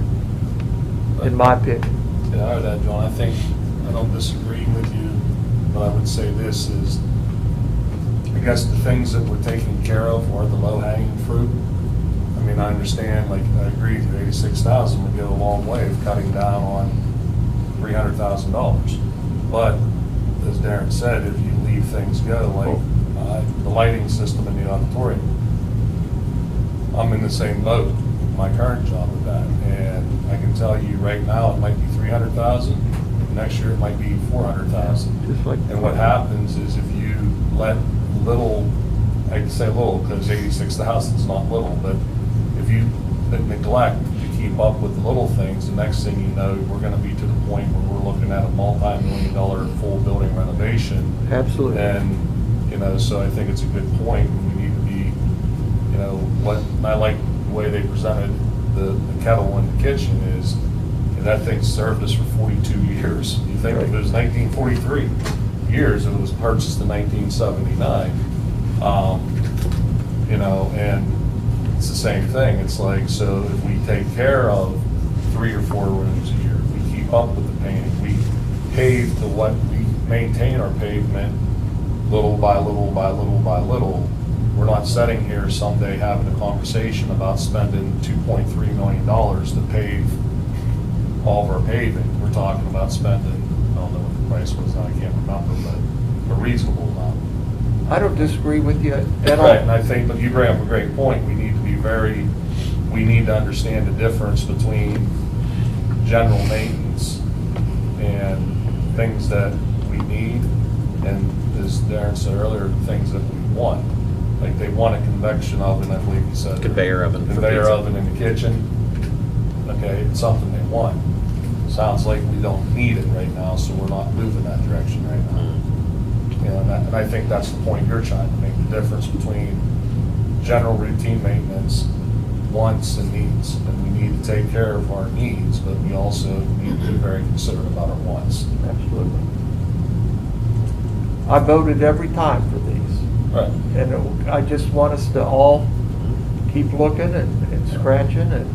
in my opinion. Yeah, I would add, John, I think, I don't disagree with you, but I would say this is, I guess the things that we're taking care of are the low-hanging fruit. I mean, I understand, like, I agree with you, 86,000 would go a long way of cutting down on $300,000. But, as Darren said, if you leave things go, like the lighting system in the auditorium, I'm in the same boat, with my current job with that, and I can tell you right now, it might be 300,000, next year it might be 400,000. Just like. And what happens is if you let little, I can say little, because 86,000 is not little, but if you neglect to keep up with the little things, the next thing you know, we're gonna be to the point where we're looking at a multi-million-dollar full building renovation. Absolutely. And, you know, so I think it's a good point, and we need to be, you know, and I like the way they presented the kettle in the kitchen is, that thing served us for 42 years. You think if it was 1943 years, and it was purchased in 1979, you know, and it's the same thing. It's like, so if we take care of 3 or 4 rooms a year, we keep up with the painting, we pave to what we maintain our pavement little by little by little by little, we're not sitting here someday having a conversation about spending $2.3 million to pave all of our paving. We're talking about spending, I don't know what the price was now, I can't remember, but a reasonable amount. I don't disagree with you at all. Right, and I think, but you bring up a great point. We need to be we need to understand the difference between general maintenance and things that we need, and as Darren said earlier, things that we want. Like they want a convection oven, I believe you said. Conveyor oven for Conveyor pizza. oven in the kitchen. Okay, it's something they want. Sounds like we don't need it right now, so we're not moving that direction right now. You know, and I think that's the point you're trying to make, the difference between general routine maintenance, wants and needs. And we need to take care of our needs, but we also need to be very considerate about our wants. Absolutely. I voted every time for these. Right. And I just want us to all keep looking and scratching, and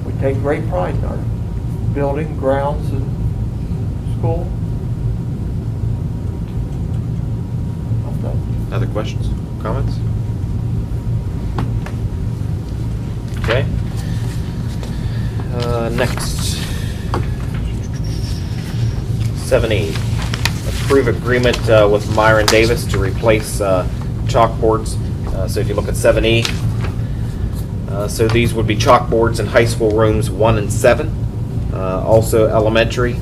we take great pride in our building, grounds, and school. I'm done. Other questions, comments? Okay. Next. 7E, approve agreement with Myron Davis to replace chalkboards. So if you look at 7E, so these would be chalkboards in high school rooms 1 and 7. Also elementary,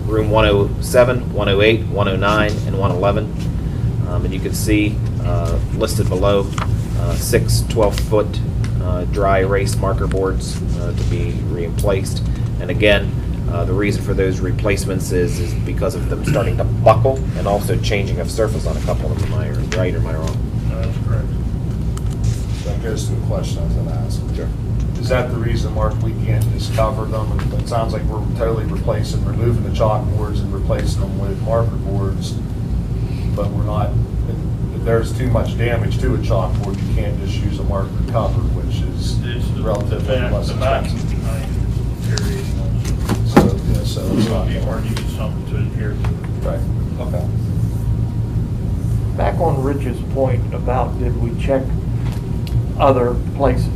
room 107, 108, 109, and 111. And you can see listed below 6 12-foot dry erase marker boards to be replaced. And again, the reason for those replacements is because of them starting to buckle and also changing of surface on a couple of them. Am I right or am I wrong? That's correct. That goes to a question I was going to ask. Sure. Is that the reason, Mark, we can't just cover them? And it sounds like we're totally removing the chalkboards and replacing them with marker boards, but we're not. If there's too much damage to a chalkboard, you can't just use a marker cover, which is relatively less expensive. So, yeah, so it's not hard to get something to adhere to. right. Okay. Back on Rich's point about did we check other places?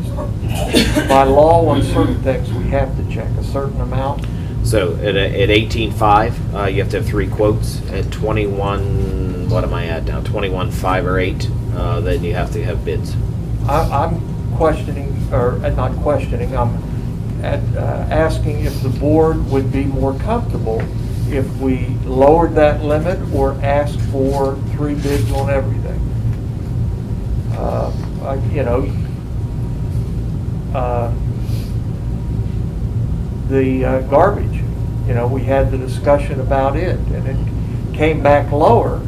By law, on certain things, we have to check a certain amount. So at 18.5, you have to have 3 quotes. At 21, what am I at now? 21.5 or 8, then you have to have bids. I'm questioning, or not questioning, I'm asking if the board would be more comfortable if we lowered that limit or asked for 3 bids on everything. You know, the garbage, you know, we had the discussion about it, and it came back lower.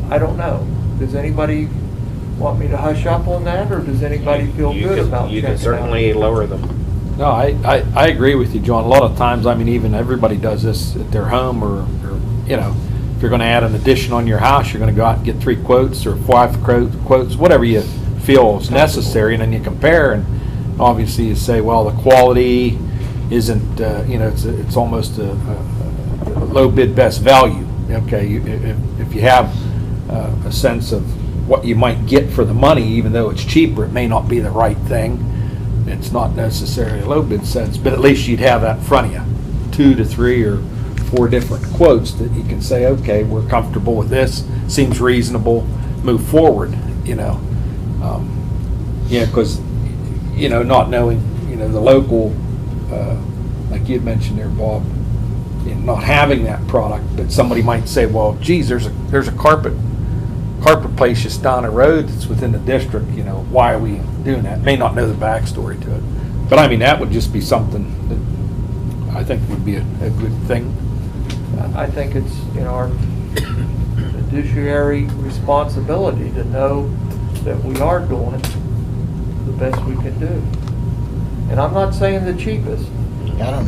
I don't know. Does anybody want me to hush up on that, or does anybody feel good about checking You it can out? certainly lower them. No, I agree with you, John. A lot of times, I mean, even everybody does this at their home or you know, if you're gonna add an addition on your house, you're gonna go out and get 3 quotes or 5 quotes, whatever you feel is necessary, and then you compare, and obviously you say, well, the quality isn't, it's almost a low bid, best value. Okay, if you have a sense of what you might get for the money, even though it's cheaper, it may not be the right thing. It's not necessarily a low bid sense, but at least you'd have that in front of you. 2 to 3 or 4 different quotes that you can say, okay, we're comfortable with this, seems reasonable, move forward, because, not knowing, the local, like you had mentioned there, Bob, not having that product, but somebody might say, well, geez, there's a carpet place just down the road that's within the district, why are we doing that? May not know the backstory to it. But I mean, that would just be something that I think would be a good thing. I think it's, our fiduciary responsibility to know that we are doing the best we can do. And I'm not saying the cheapest. I don't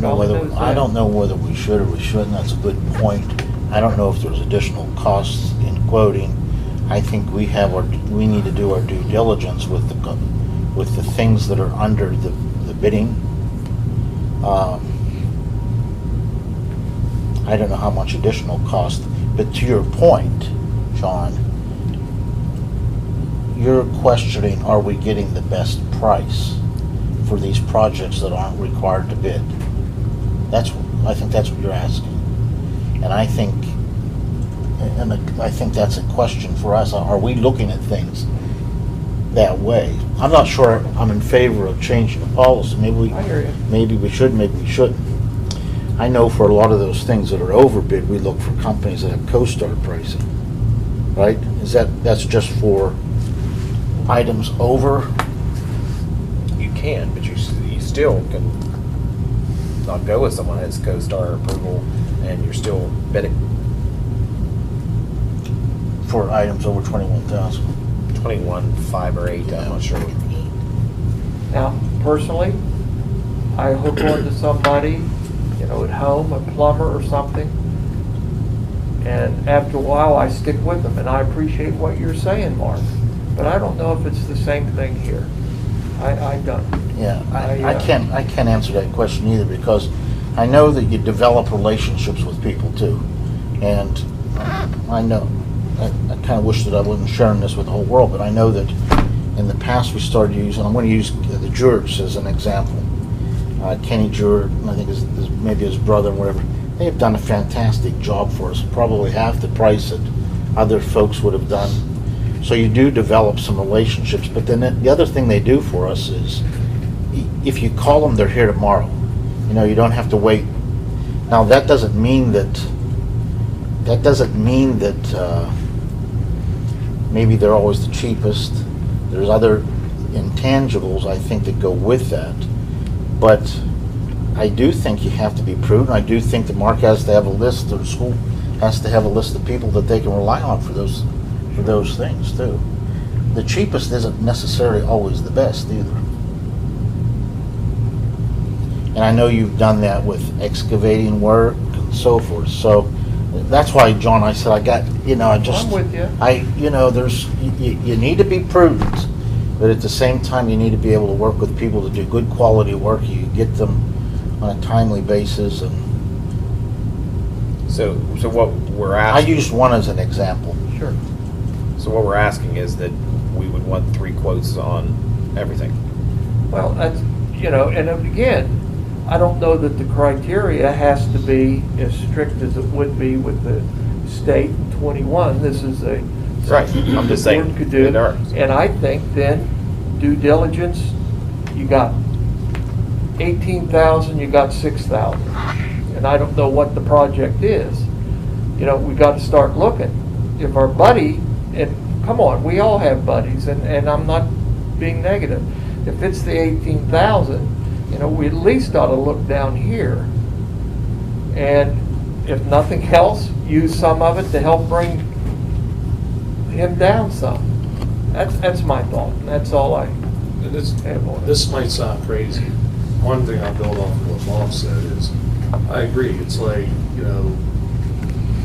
know whether we should or we shouldn't. That's a good point. I don't know if there's additional costs in quoting. I think we need to do our due diligence with the things that are under the bidding. I don't know how much additional cost, but to your point, John, you're questioning, are we getting the best price for these projects that aren't required to bid? I think that's what you're asking. And I think that's a question for us. Are we looking at things that way? I'm not sure I'm in favor of changing the policy. Maybe we should, maybe we shouldn't. I know for a lot of those things that are overbid, we look for companies that have co-star pricing, right? That's just for items over? You can, but you still can not go with someone that has co-star approval, and you're still bidding. For items over 21,000. 21, 5 or 8, I'm not sure. Now, personally, I hook on to somebody, at home, a plumber or something, and after a while I stick with them, and I appreciate what you're saying, Mark, but I don't know if it's the same thing here. I don't. Yeah, I can't answer that question either, because I know that you develop relationships with people too, and I know, I kind of wish that I wasn't sharing this with the whole world, but I know that in the past we started using, I'm going to use the Jurts as an example. Kenny Jurt, I think maybe his brother and whatever, they have done a fantastic job for us, probably half the price that other folks would have done. So you do develop some relationships, but then the other thing they do for us is, if you call them, they're here tomorrow. You don't have to wait. Now that doesn't mean that maybe they're always the cheapest. There's other intangibles, I think, that go with that. But I do think you have to be prudent. I do think that Mark has to have a list, or the school has to have a list of people that they can rely on for those things too. The cheapest isn't necessarily always the best either. And I know you've done that with excavating work and so forth. So that's why, John, I said I'm with you. You need to be prudent, but at the same time you need to be able to work with people to do good quality work. You get them on a timely basis. And so what we're I asking, used one as an example. Sure. so what we're asking is that we would want 3 quotes on everything. Well, that's, and again, I don't know that the criteria has to be as strict as it would be with the state in 21. This is Right, I'm just saying, board could do. it are. And I think then due diligence, you got 18,000, you got 6,000. And I don't know what the project is. We got to start looking. If our buddy, and come on, we all have buddies, and I'm not being negative. If it's the 18,000, we at least ought to look down here. And if nothing else, use some of it to help bring him down some. That's my thought. That's all I have on it. This might sound crazy. One thing I build off of what Mom said is, I agree. It's like,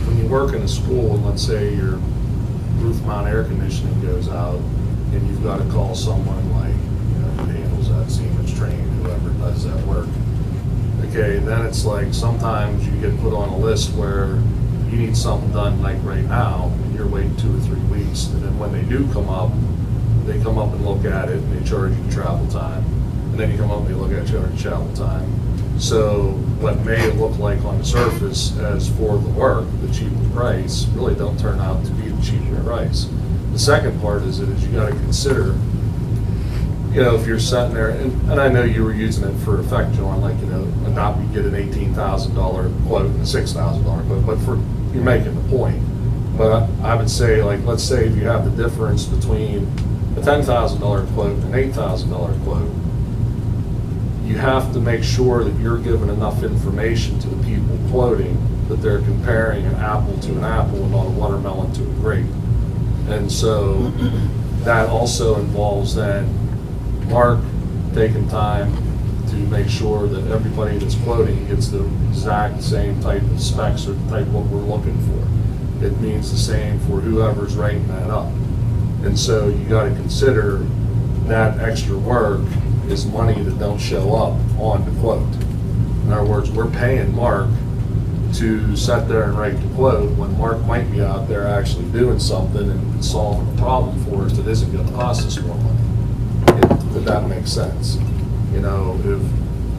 when you you work in a school and let's say your roof mount air conditioning goes out and you've got to call someone like, who handles that, Siemens trained, whoever does that work. Okay, then it's like sometimes you get put on a list where you need something done like right now and you're waiting 2 or 3 weeks. And then when they do come up, they come up and look at it and they charge you travel time. And then you come up and they look at your travel time. So what may look like on the surface as for the work, the cheaper price, really don't turn out to be the cheaper price. The second part is that you got to consider, if you're sitting there, and I know you were using it for effect, John, like, not we get an $18,000 quote and a $6,000 quote, but you're making the point. But I would say, like, let's say if you have the difference between a $10,000 quote and an $8,000 quote, you have to make sure that you're giving enough information to the people quoting that they're comparing an apple to an apple and not a watermelon to a grape. And so that also involves then Mark taking time to make sure that everybody that's quoting gets the exact same type of specs or the type of what we're looking for. It means the same for whoever's writing that up. And so you got to consider that extra work is money that don't show up on the quote. In other words, we're paying Mark to sit there and write the quote when Mark might be out there actually doing something and solving a problem for us that isn't going to cost us more money. If that makes sense. If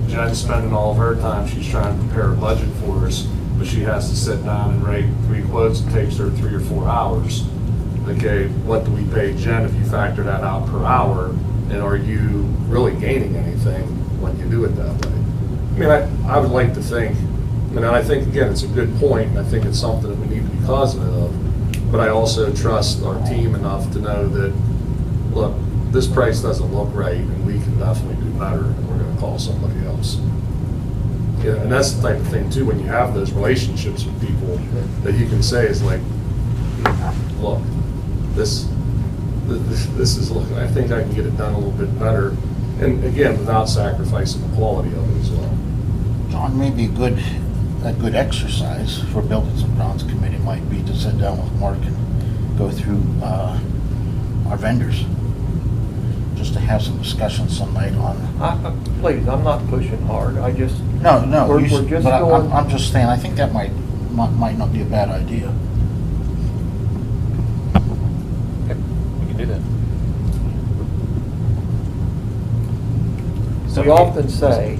Jen's spending all of her time, she's trying to prepare a budget for us, but she has to sit down and write 3 quotes, it takes her 3 or 4 hours. Okay, what do we pay Jen if you factor that out per hour? And are you really gaining anything when you do it that way? I mean, I would like to think, I think, again, it's a good point, and I think it's something that we need to be cognizant of, but I also trust our team enough to know that, look, this price doesn't look right, and we can definitely do better, and we're going to call somebody else. Yeah, and that's the type of thing, too, when you have those relationships with people that you can say is like, look, this is looking, I think I can get it done a little bit better, and again, without sacrificing the quality of it as well. John, maybe a good exercise for Buildings and Grounds Committee might be to sit down with Mark and go through our vendors, just to have some discussion some night on. Please, I'm not pushing hard, I just. No, We're you just should, but going. I'm just saying, I think that might not be a bad idea. We can do that. We often say,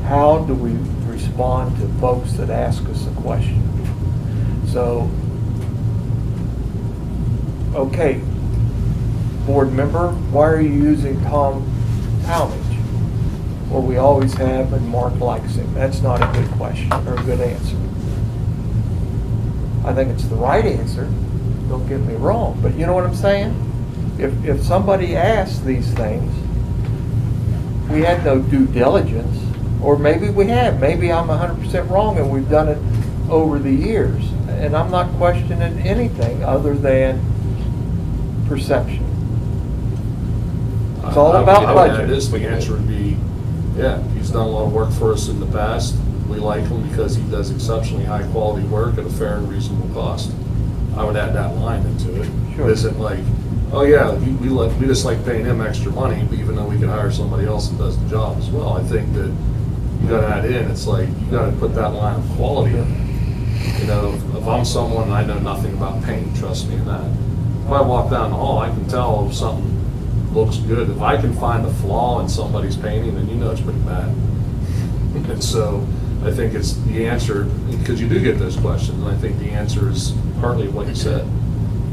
how do we respond to folks that ask us a question? So, okay, board member, why are you using Tom Talmadge? Well, we always have, and Mark likes him. That's not a good question or a good answer. I think it's the right answer, don't get me wrong, but you know what I'm saying? If somebody asks these things, we had no due diligence, or maybe we have. Maybe I'm 100% wrong and we've done it over the years. And I'm not questioning anything other than perception. It's all about budget. The answer would be, yeah, he's done a lot of work for us in the past. We like him because he does exceptionally high quality work at a fair and reasonable cost. I would add that line into it. Sure. It isn't like, oh yeah, we just like paying him extra money, even though we could hire somebody else that does the job as well. I think that you got to add in, it's like, you got to put that line of quality in. If I'm someone and I know nothing about paint, trust me in that. If I walk down the hall, I can tell if something looks good. If I can find a flaw in somebody's painting, then you know it's pretty bad. And so I think it's the answer, because you do get those questions, and I think the answer is partly what you said.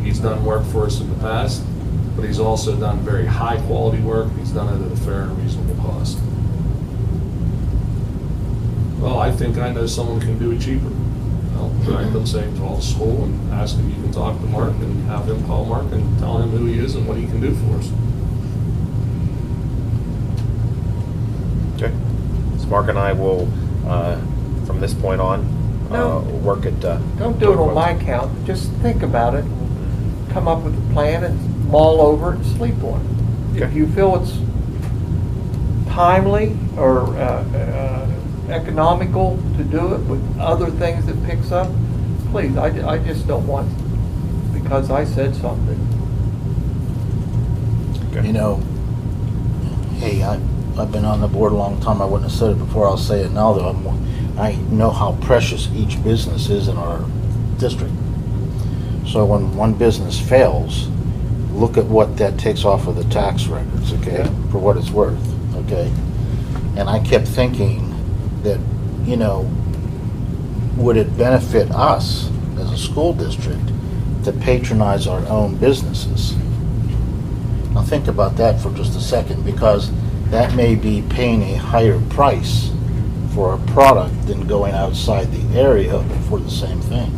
He's done work for us in the past, but he's also done very high quality work. He's done it at a fair and reasonable cost. Well, I think I know someone can do it cheaper. I'll direct them, say, to all school and ask if you can talk to Mark and have him call Mark and tell him who he is and what he can do for us. Okay. So Mark and I will, from this point on, work at... Don't do it on my account. Just think about it. Come up with a plan and mull over it and sleep on it. Okay. If you feel it's timely or economical to do it with other things that picks up, please, I just don't want, because I said something. You know, hey, I've been on the board a long time. I wouldn't have said it before. I'll say it now, though. I know how precious each business is in our district. So when one business fails, look at what that takes off of the tax records, okay, for what it's worth, okay? And I kept thinking that, you know, would it benefit us as a school district to patronize our own businesses? Now think about that for just a second, because that may be paying a higher price for a product than going outside the area for the same thing.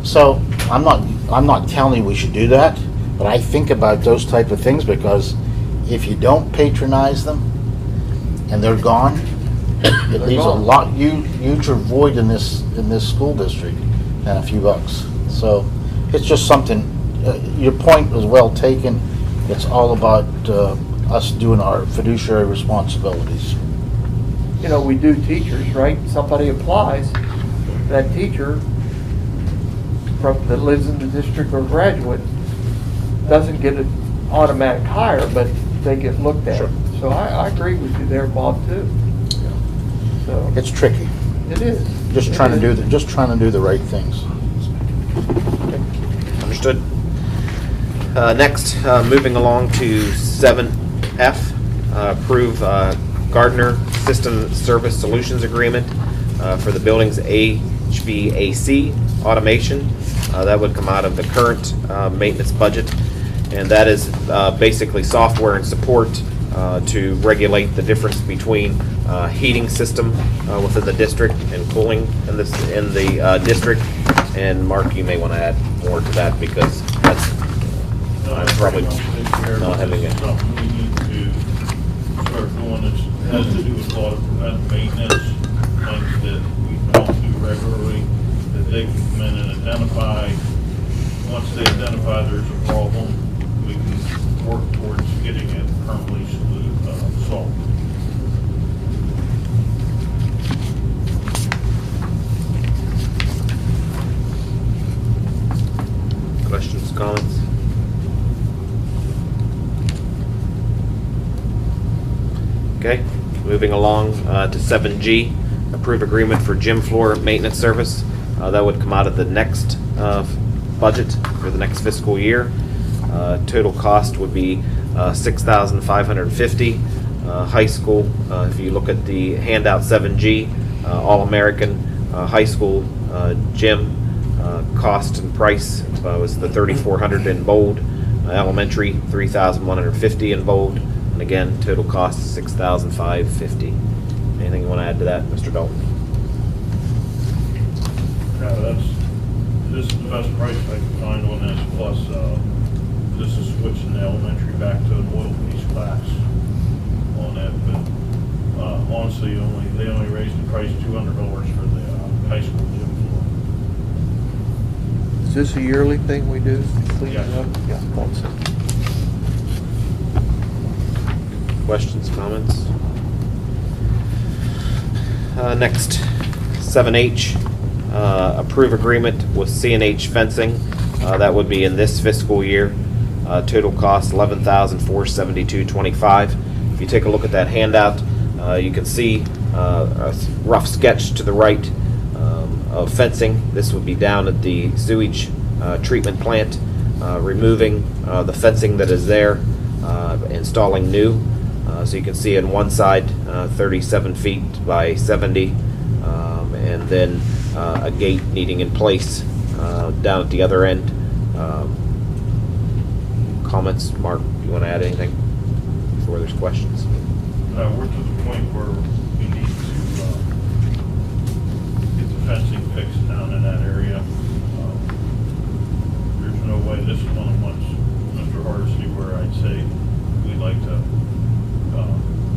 So I'm not telling you we should do that, but I think about those type of things, because if you don't patronize them and they're gone, it leaves a lot huger void in this school district than a few bucks. So it's just something. Your point was well taken. It's all about us doing our fiduciary responsibilities. You know, we do teachers, right? Somebody applies, that teacher that lives in the district or graduate doesn't get an automatic hire, but they get looked at. Sure. So I agree with you there, Bob, too. So It's tricky. it is. Just trying to do the right things. Understood. Next, moving along to 7F, approve Gardner System Service Solutions Agreement for the building's HVAC automation. That would come out of the current maintenance budget, and that is basically software and support to regulate the difference between heating system within the district and cooling in the district. And Mark, you may want to add more to that, because that's I'm probably not having it. Something we need to start doing that has to do with a lot of preventive maintenance, things that we don't do regularly, that they can come in and identify. Once they identify there's a problem, we can work towards getting it permanently solved. Questions, comments? Okay, moving along to 7G, approve agreement for gym floor maintenance service. That would come out of the next budget for the next fiscal year. Total cost would be $6,550. High school, if you look at the handout 7G, All-American high school gym cost and price was the $3,400 in bold. Elementary, $3,150 in bold. And again, total cost $6,550. Anything you want to add to that, Mr. Dalton? This is the best price I can find on this, plus this is switching the elementary back to an oil-based class on that. But honestly, they only raised the price $200 for the high school gym floor. Is this a yearly thing we do? Clean it Yes. up? Yeah, thought so. Questions, comments? Next, 7H, approve agreement with C&H Fencing. That would be in this fiscal year. Total cost $11,472.25. If you take a look at that handout, you can see a rough sketch to the right of fencing. This would be down at the sewage treatment plant, removing the fencing that is there, installing new. So you can see on one side 37 feet by 70, and then a gate needing in place down at the other end. Comments, Mark, you want to add anything before there's questions? We're to the point where we need to get the fencing fixed down in that area. There's no way, this is one of Mr. Hardesty, where I'd say we'd like to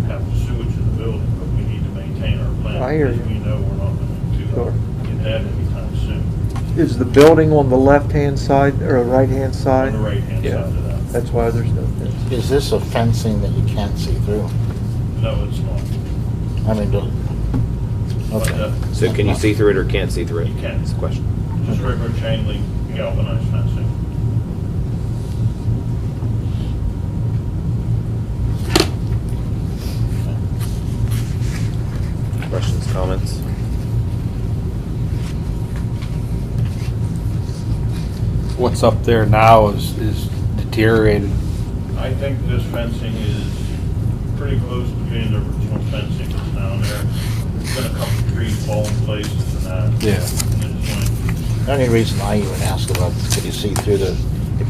have the sewage in the building, but we need to maintain our plant. I hear you. Because we know we're not going to Sure. get that anytime soon. Is the building on the left-hand side or right-hand On side? the right-hand Yeah. side of that. That's why there's no fence. Is this a fencing that you can't see through? No, it's not. I mean, But, Okay. So can you see through it or can't see through it? You can. That's the question. Just regular chain link galvanized fencing. Questions, comments? What's up there now is deteriorated. I think this fencing is pretty close to being the original fencing that's down there. There's been a couple trees fall in places and that. Yeah. And it's like, The only reason I even asked about, could you see through it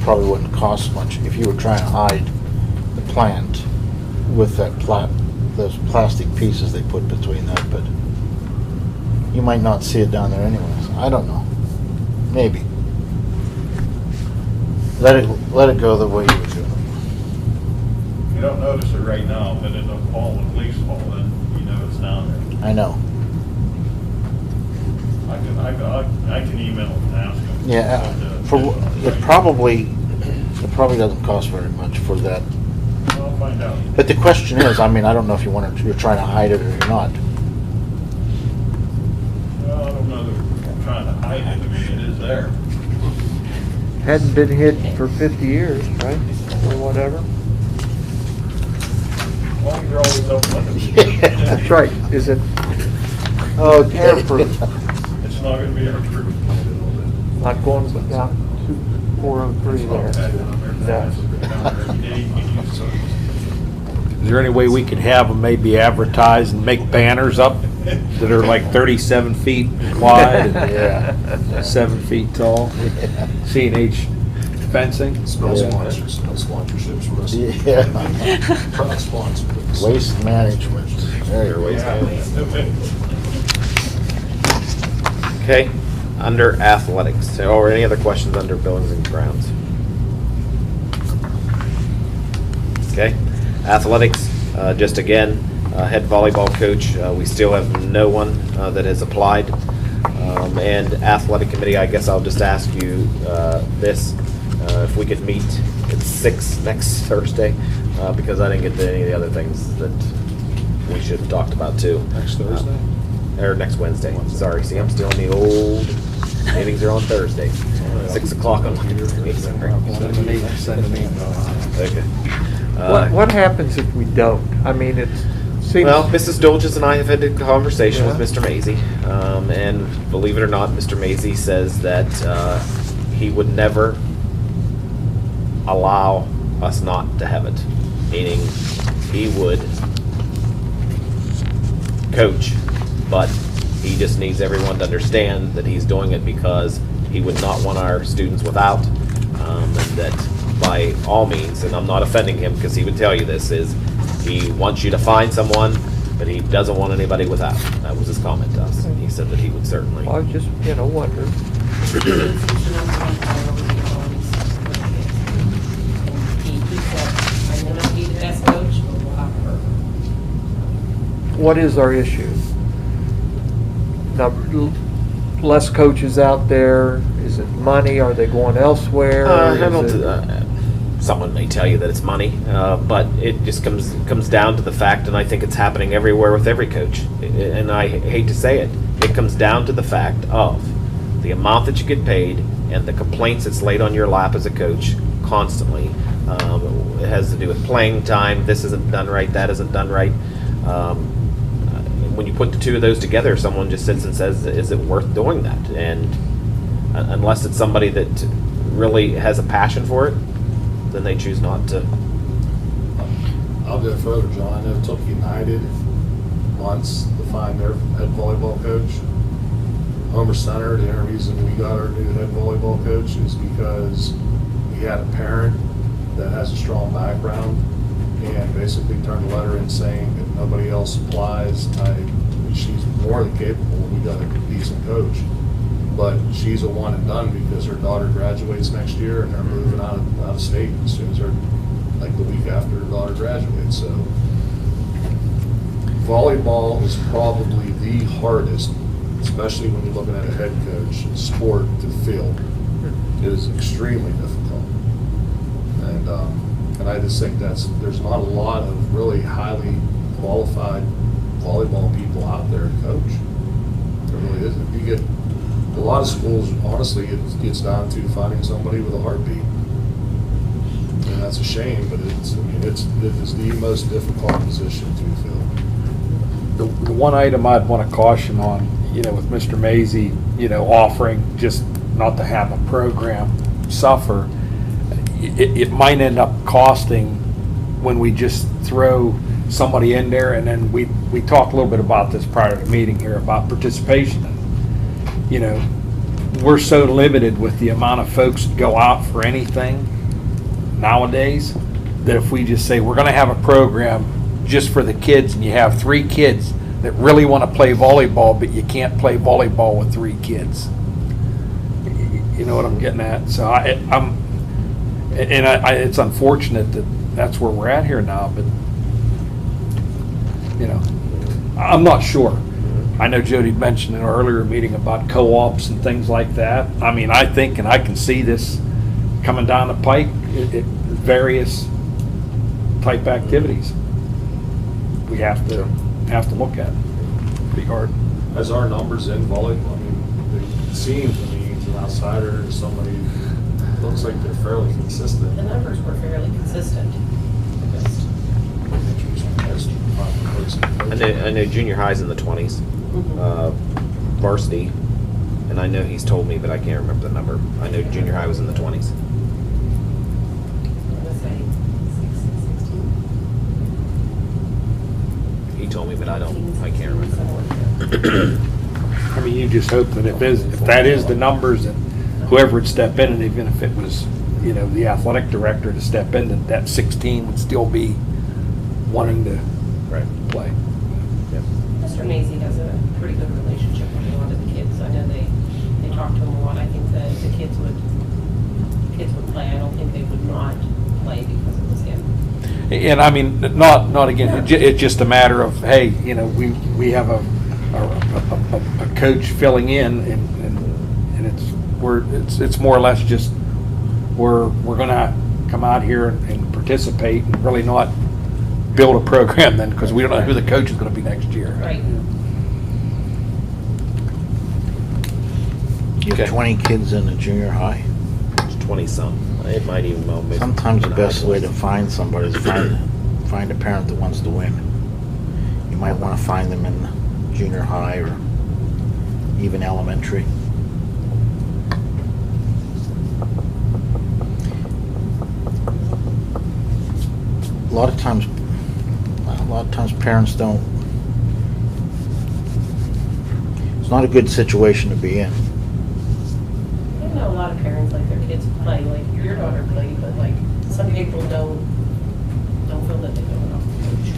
probably wouldn't cost much if you were trying to hide the plant with that those plastic pieces they put between that, but you might not see it down there anyways. I don't know. Maybe. Let it go the way you were doing it. you don't notice it right now, but in the fall, when leaves fall, then you know it's down there. I know. I can email them and ask them. Yeah, it probably doesn't cost very much for that. I'll find out. But the question is, I mean, I don't know if you're trying to hide it or you're not. Well, I don't know that we're trying to hide it, I mean, it is there. Hadn't been hidden for 50 years, right? Or whatever. As long as you're always open. That's right. Is it Oh, airproof? It's not gonna be airproof. Not going down to 403 there. Is there any way we could have them maybe advertise and make banners up that are like 37 feet wide and 7 feet tall? C&H fencing? Spell sponsors, spell sponsorships for us. Yeah. Product sponsors. Waste management. There you Waste go. management. Okay, under athletics, or any other questions under buildings and grounds? Okay, athletics, just again, head volleyball coach, we still have no one that has applied. And athletic committee, I guess I'll just ask you this, if we could meet at 6 next Thursday, because I didn't get to any of the other things that we should have talked about too. Next Thursday? Or next Wednesday. Sorry, see, I'm still in the old, meetings are on Thursday. 6 o'clock on Wednesday. Send an email. Okay. What happens if we don't? I mean, it seems... Well, Mrs. Dolges and I have had a conversation with Yeah. Mr. Mazie, and believe it or not, Mr. Mazie says that he would never allow us not to have it, meaning he would coach, but he just needs everyone to understand that he's doing it because he would not want our students without, and that by all means, and I'm not offending him because he would tell you this, is he wants you to find someone, but he doesn't want anybody without. That was his comment to us. He said that he would certainly. I was just, wondering. What is our issue? Now, less coaches out there, is it money, are they going elsewhere? I don't. Is it- Someone may tell you that it's money, but it just comes down to the fact, and I think it's happening everywhere with every coach. And I hate to say it, it comes down to the fact of the amount that you get paid and the complaints that's laid on your lap as a coach constantly. It has to do with playing time. This isn't done right. That isn't done right. When you put the two of those together, someone just sits and says, "Is it worth doing that?" And unless it's somebody that really has a passion for it, then they choose not to. I'll go further, John. I know it took United months to find their head volleyball coach. Homer Center, the only reason we got our new head volleyball coach is because we had a parent that has a strong background and basically turned a letter in saying that nobody else applies. She's more than capable. We got a decent coach. But she's a one and done because her daughter graduates next year and they're moving out of state as soon as like the week after her daughter graduates. So volleyball is probably the hardest, especially when you're looking at a head coach sport to fill. It is extremely difficult. And I just think there's not a lot of really highly qualified volleyball people out there to coach. of schools, honestly, it gets down to finding somebody with a heartbeat. And that's a shame, but it is the most difficult position to fill. The one item I'd want to caution on, with Mr. Mazie, offering just not to have a program suffer, it might end up costing when we just throw somebody in there, and then we talked a little bit about this prior to the meeting here about participation. We're so limited with the amount of folks that go out for anything nowadays that if we just say we're going to have a program just for the kids, and you have 3 kids that really want to play volleyball, but you can't play volleyball with 3 kids. You know what I'm getting at? So it's unfortunate that that's where we're at here now, but I'm not sure. I know Jody mentioned in our earlier meeting about co-ops and things like that. I mean, I think, and I can see this coming down the pike, various type activities. We have to look at it pretty hard. As our numbers in volleyball, I mean, they seem to me, to an outsider, as somebody, it looks like they're fairly consistent. The numbers were fairly consistent. I know junior high's in the 20s, varsity, and I know he's told me, but I can't remember the number. I know junior high was in the 20s. He told me, but I can't remember. I mean, you just hope that if that is the numbers, and whoever would step in, and even if it was, the athletic director to step in, that 16 would still be wanting to play. Yeah. Mr. Mazie has a pretty good relationship with a lot of the kids. I know they talk to him a lot. I think that the kids would play. I don't think they would not play because it was him. And I mean, not again. It's just a matter of, hey, we have a coach filling in, and it's more or less just we're gonna come out here and participate and really not build a program then, because we don't know who the coach is going to be next year. Right. You have 20 kids in the junior high. It's 20-some. It might even maybe. Sometimes the best way to find somebody is find a parent that wants to win. You might want to find them in junior high or even elementary. A lot of times parents don't. It's not a good situation to be in. I know a lot of parents like their kids play, like your daughter played, but like some people don't feel that they know enough to coach.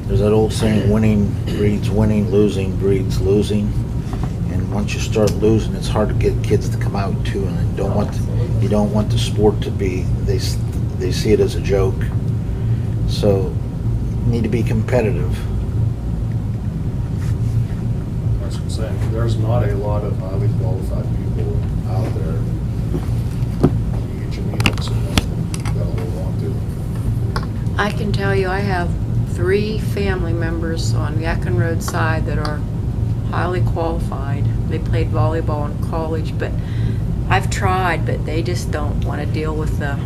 There's that old saying, winning breeds winning, losing breeds losing. And once you start losing, it's hard to get kids to come out too, and you don't want the sport to be, they see it as a joke. So you need to be competitive. That's what I'm saying. There's not a lot of highly qualified people out there. You get your meetups and you gotta hold on to them. I can tell you I have 3 family members on Yakin Road side that are highly qualified. They played volleyball in college, but I've tried, but they just don't want to deal with the,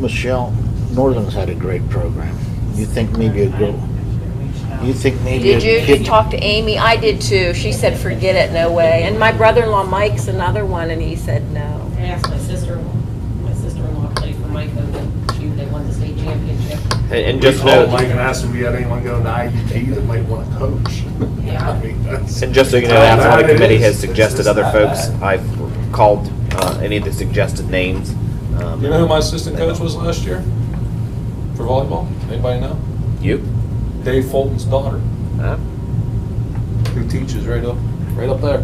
Michelle, Northern's had a great program. You think maybe a girl? You think maybe Did you? a kid? You talked to Amy? I did too. She said, forget it, no way. And my brother-in-law Mike's another one, and he said no. I asked my sister-in-law. My sister-in-law played for Mike, and they won the state championship. And We just called know, Mike and asked him if he had anyone going to IUT that might want to coach. Yeah. I mean, that's. and just so you know, the how bad athletic it committee is. has It's suggested just other that folks. bad. I've called any of the suggested names. You know who my assistant coach was last year for volleyball? Anybody know? You? Dave Fulton's daughter, Huh? who teaches right up there.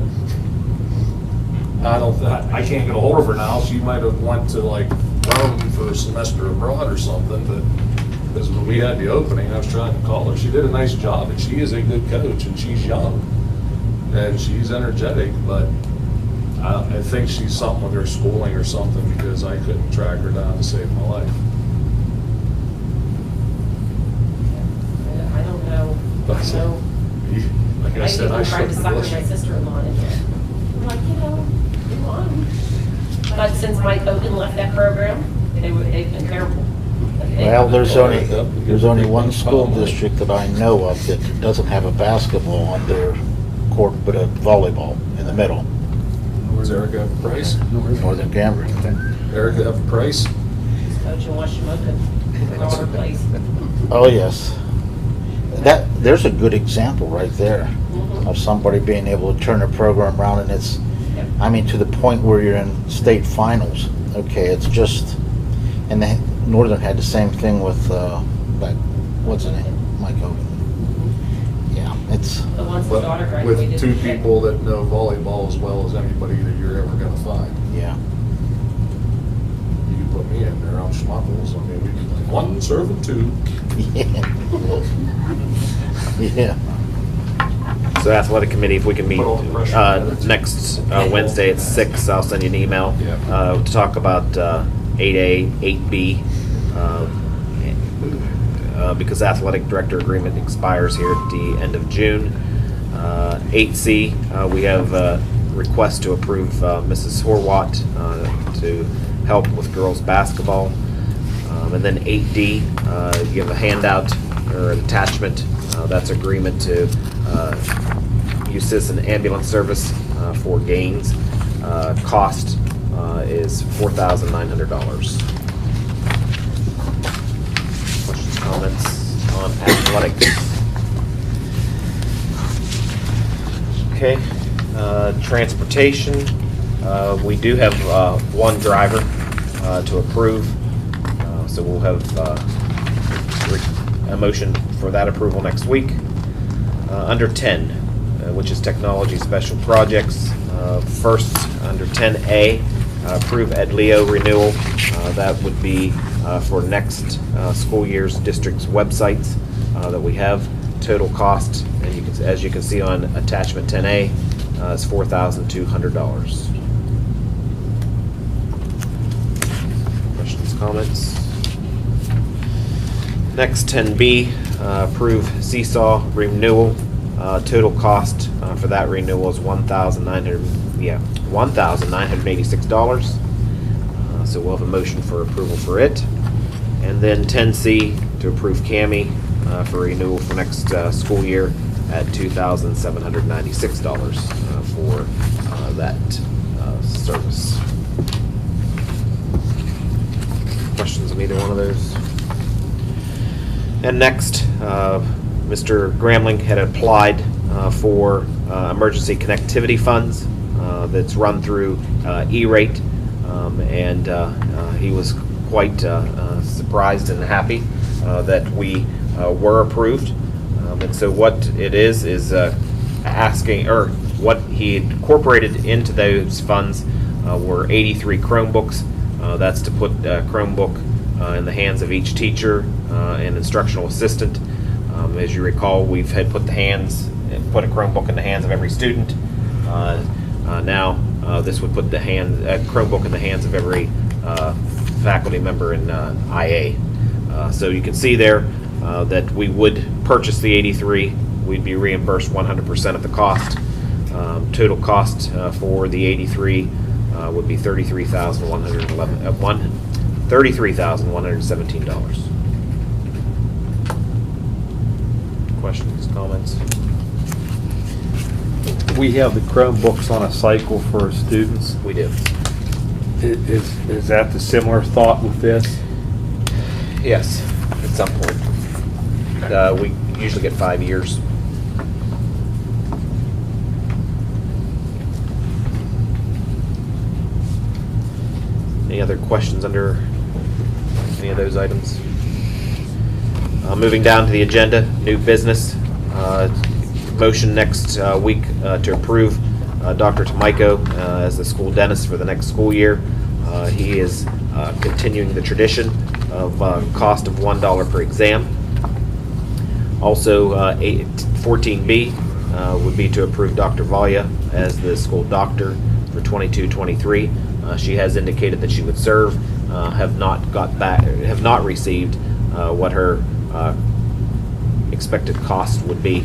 I can't get a hold of her now. She might have went to like Rome for a semester abroad or something, but because when we had the opening, I was trying to call her. She did a nice job, and she is a good coach, and she's young, and she's energetic, but I think she's something with her schooling or something, because I couldn't track her down to save my life. I don't know. That's No. Like I said, I tried to shouldn't sucker my listen. sister-in-law in here. I'm like, go on. But since Mike Oaken left that program, they've been terrible. Well, there's only one school district that I know of that doesn't have a basketball on their court, but a volleyball in the middle. Where's Erica Price? Northern Cambridge. Erica Price? He's coaching Washimoka, daughter plays. Oh, yes. There's a good example right there of somebody being able to turn a program around, and it's, I mean, to the point where you're in state finals. Okay, it's just, and Northern had the same thing with, what's his name? Mike Hogan. Yeah, it's. The ones the daughter graduated. With two people that know volleyball as well as anybody that you're ever gonna find. Yeah. You can put me in there on schmuckles, I mean, we can like one serve and two. Yeah. So athletic committee, if we can meet Put all the pressure on it. next Wednesday at 6, I'll send you an email Yeah. to talk about 8A, 8B, because athletic director agreement expires here at the end of June. 8C, we have a request to approve Mrs. Horwat to help with girls basketball. And then 8D, you have a handout or an attachment. That's agreement to use citizen ambulance service for Gaines. Cost is $4,900. Questions, comments on athletics? Okay, transportation. We do have one driver to approve, so we'll have a motion for that approval next week. Under 10, which is technology special projects. First, under 10A, approve Ed Leo renewal. That would be for next school year's district's websites that we have. Total cost, and you can, as you can see on attachment 10A, is $4,200. Questions, comments? Next, 10B, approve Seesaw renewal. Total cost for that renewal is $1,986. So we'll have a motion for approval for it. And then 10C, to approve CAMI for renewal for next school year at $2,796 for that service. Questions on either one of those? And next, Mr. Gramling had applied for emergency connectivity funds that's run through E-rate, and he was quite surprised and happy that we were approved. And so what it is asking, or what he incorporated into those funds were 83 Chromebooks. That's to put a Chromebook in the hands of each teacher and instructional assistant. As you recall, we've had put a Chromebook in the hands of every student. Now this would put a Chromebook in the hands of every faculty member in IA. So you can see there that we would purchase the 83. We'd be reimbursed 100% of the cost. Total cost for the 83 would be $33,117. Questions, comments? We have the Chromebooks on a cycle for our students. We do. Is that the similar thought with this? Yes, at some point. We usually get 5 years. Any other questions under any of those items? Moving down to the agenda, new business. Motion next week to approve Dr. Tomiko as the school dentist for the next school year. He is continuing the tradition of cost of $1 per exam. Also, 14B would be to approve Dr. Valia as the school doctor for 22-23. She has indicated that she would serve, have not received what her expected cost would be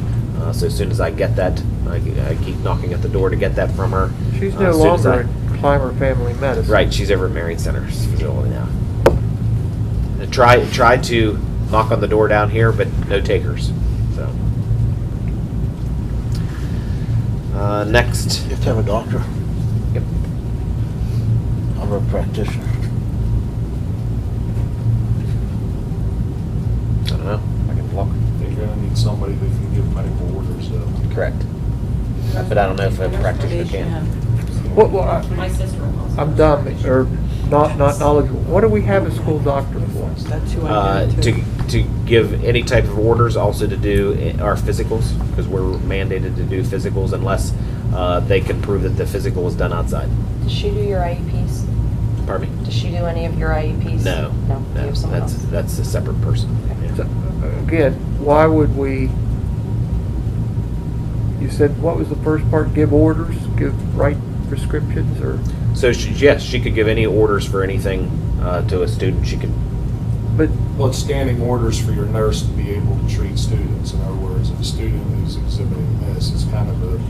So as soon as I get that, I keep knocking at the door to get that from her. She's no As soon as longer in Clymer Family Medicine. Right, she's over at Marion Center's facility now. I tried to knock on the door down here, but no takers, so. Next. You have to have a doctor? Yep. Or a practitioner? I don't know, I can look. They're gonna need somebody that can give medical orders, though. Correct. But I don't know if a practitioner can. What, My sister-in-law. I'm dumb, or not knowledgeable. What do we have a school doctor for? That's who I know too. To give any type of orders, also to do our physicals, because we're mandated to do physicals unless they can prove that the physical was done outside. Does she do your IEPs? Pardon me? Does she do any of your IEPs? No. No, you have someone else. That's a separate person. So, again, why would we, you said, what was the first part? Give orders, write prescriptions, or? So yes, she could give any orders for anything to a student. She could. But Well, it's standing orders for your nurse to be able to treat students. In other words, if a student is exhibiting this, it's kind of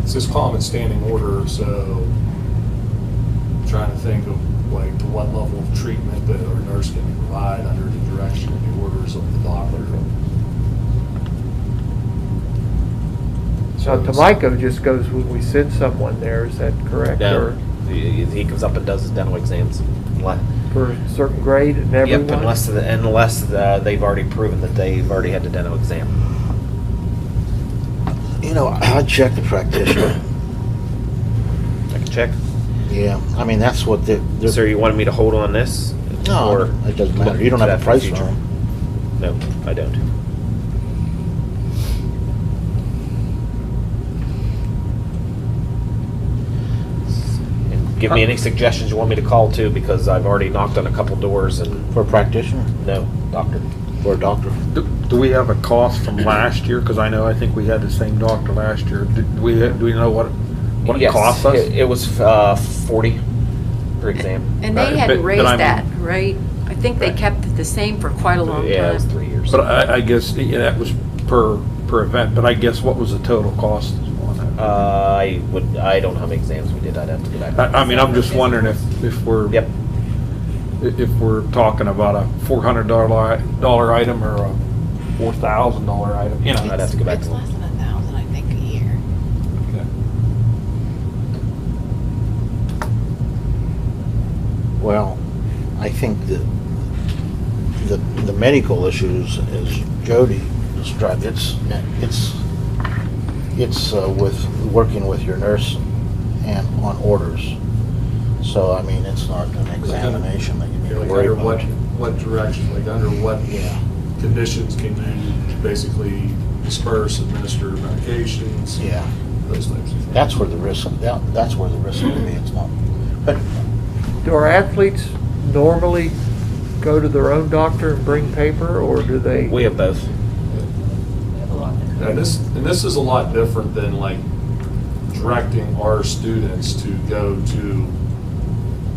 it's this common standing order, so I'm trying to think of like to what level of treatment that our nurse can provide under the direction of the orders of the doctor. so Tomiko just goes when we send someone there, is that correct? No, Or he comes up and does his dental exams. for a certain grade and everyone? Yep, unless they've already proven that they've already had the dental exam. You know, I'd check the practitioner. I can check. Yeah, I mean, that's what they're. So you wanted me to hold on this? No, Or it doesn't matter. look You don't to have that a price for the on future? them. No, I don't. Give me any suggestions you want me to call to, because I've already knocked on a couple doors and, For a practitioner? no, doctor. For a doctor? Do we have a cost from last year? Because I think we had the same doctor last year. Do we know what it Yes, cost us? It was 40 per exam. And they But- hadn't but raised I mean- that, right? I think they Right. kept it the same for quite a long Yeah, it was time. 3 years. But I guess, yeah, that was per event, but I guess what was the total cost on that? I don't know how many exams we did. I'd have to go back. I mean, I'm just wondering if we're. Yep. If we're talking about a $400 item or a $4,000 item, you know. I'd have to go back. It's less than 1,000, I think, a year. Okay. Well, I think the medical issues, as Jody described, it's with working with your nurse and on orders. So, I mean, it's not an examination that you need to Like worry under about. what direction, like under what Yeah. conditions can you basically disperse, administer medications? Yeah. Those types of things. That's where the risk, that's where the risk would be. It's not, but Do our athletes normally go to their own doctor and bring paper, or do they? We have both. We have a lot that. And this is a lot different than like directing our students to go to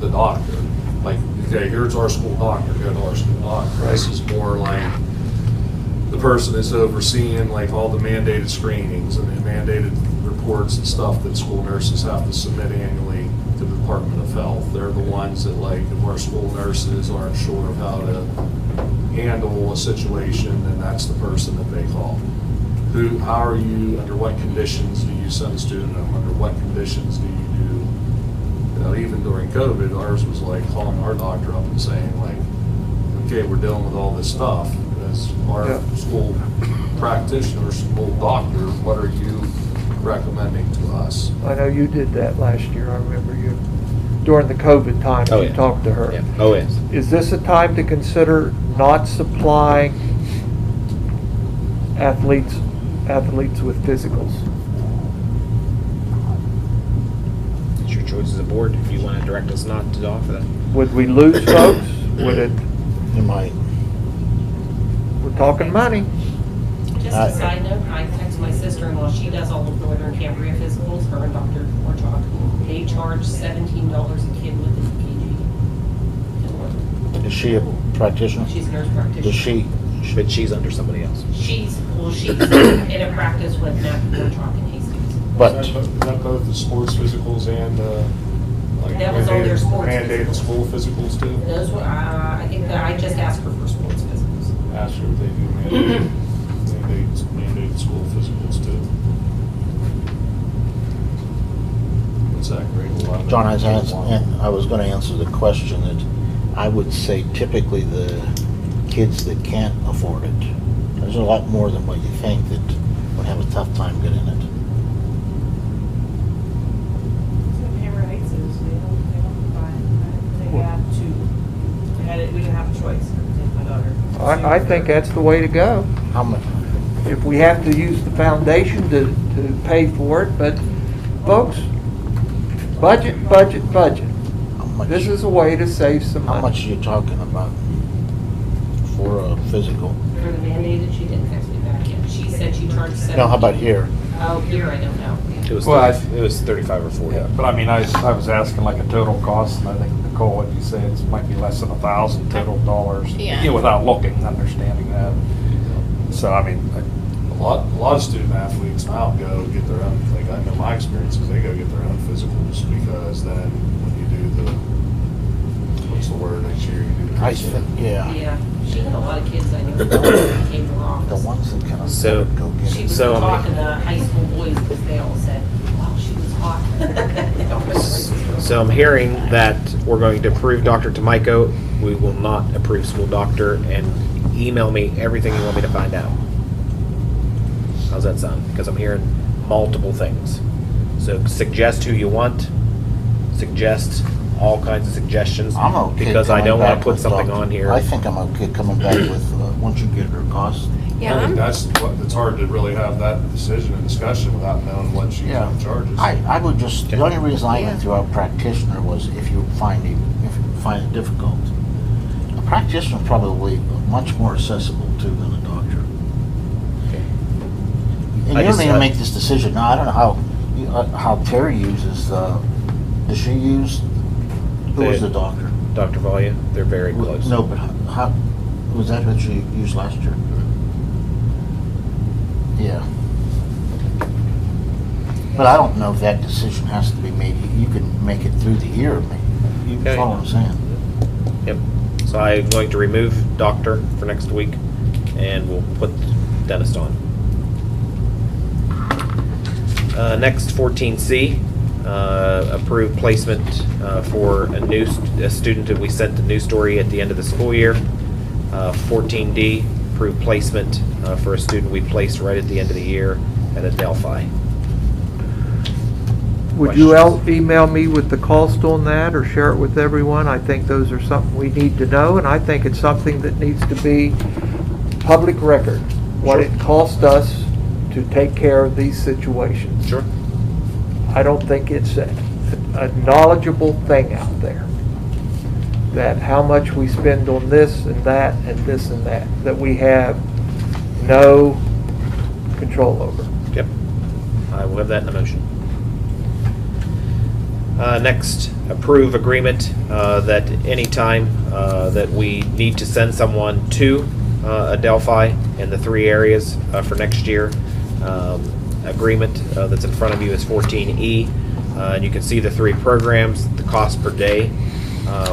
the doctor. Like, okay, here's our school doctor, go to our school doctor. This is more like the person is overseeing like all the mandated screenings and the mandated reports and stuff that school nurses have to submit annually to the Department of Health. They're the ones that, like, if our school nurses aren't sure of how to handle a situation, then that's the person that they call. How are you, under what conditions do you send a student home? Under what conditions do you do, you know, even during COVID, ours was like calling our doctor up and saying like, okay, we're dealing with all this stuff. As our Yeah. school practitioner, school doctor, what are you recommending to us? I know you did that last year. I remember you, during the COVID time, Oh, you yeah. talked to her. Yeah. Oh, yes. Is this a time to consider not supplying athletes with physicals? It's your choice as a board. If you want to direct us not to offer that. Would we lose folks? Would it, you might. we're talking money. Just a side note, I text my sister-in-law, she does all of Northern Cambria physicals, her and Dr. Warchalk. They charge $17 a kid with an EKG. Is she a practitioner? She's a nurse practitioner. Does she, But she's under somebody else. She's in a practice with Matthew Warchalk in Hastings. but, Is that both the sports physicals and like That was all their sports mandated physicals. school physicals too? Those were, I think that I just asked her for sports physicals. Ask her if they do mandated school physicals too. What's that grade 11? John, I was gonna answer the question that I would say typically the kids that can't afford it, there's a lot more than what you think that would have a tough time getting it. We didn't have a choice. My daughter. I think that's the way to go. How much, If we have to use the foundation to pay for it, but folks, budget, budget, budget. how much, This is a way to save some how money. much are you talking about for a physical? For the mandated, she didn't text me back yet. She said she charged $7. No, how about here? Oh, here, I don't know. It was, Well, 35 or 40. Yeah, but I mean, I was asking like a total cost, and I think Nicole, what you say, it might be less than $1,000 total dollars. Yeah. You know, without looking, understanding that. So, I mean, A lot of student athletes now go get their own, like I know my experiences, they go get their own physicals because then when you do the, what's the word next year, you do the. I think, yeah, Yeah, she had a lot of kids I knew that came to her the office. ones that can So- afford it, go get She it. was So, talking to high school boys because they all said, wow, she was hot. They don't know. So I'm hearing that we're going to approve Dr. Tomiko. We will not approve school doctor, and email me everything you want me to find out. How's that sound? Because I'm hearing multiple things. So suggest who you want. Suggest all kinds of suggestions. I'm okay because I coming don't want back to put with something Dr. on here. I think I'm okay coming back with, once you get her cost. Yeah, I think I'm, that's what, it's hard to really have that decision and discussion without knowing what she's Yeah. in charges. I would just, the only reason I Yeah. went through a practitioner was if you find it difficult. A practitioner is probably much more accessible to than a doctor. And I you just- don't need to make this decision now. I don't know how Terry uses, does she use, who was the doctor? Dr. Valia, they're very close. No, but how, was that what she used last year? Yeah. But I don't know if that decision has to be made. You can make it through the year, maybe. You Okay. follow what I'm saying? Yep. So I'm going to remove doctor for next week, and we'll put dentist on. Next, 14C, approved placement for a student that we sent a news story at the end of the school year. 14D, approved placement for a student we placed right at the end of the year at Adelphi. Would you email me with the cost on that or share it with everyone? I think those are something we need to know, and I think it's something that needs to be public record, what it cost us to take care of these situations. Sure. I don't think it's a knowledgeable thing out there, that how much we spend on this and that and this and that we have no control over. Yep. I will have that in a motion. Next, approve agreement that anytime that we need to send someone to Adelphi in the 3 areas for next year, agreement that's in front of you is 14E. And you can see the 3 programs, the cost per day,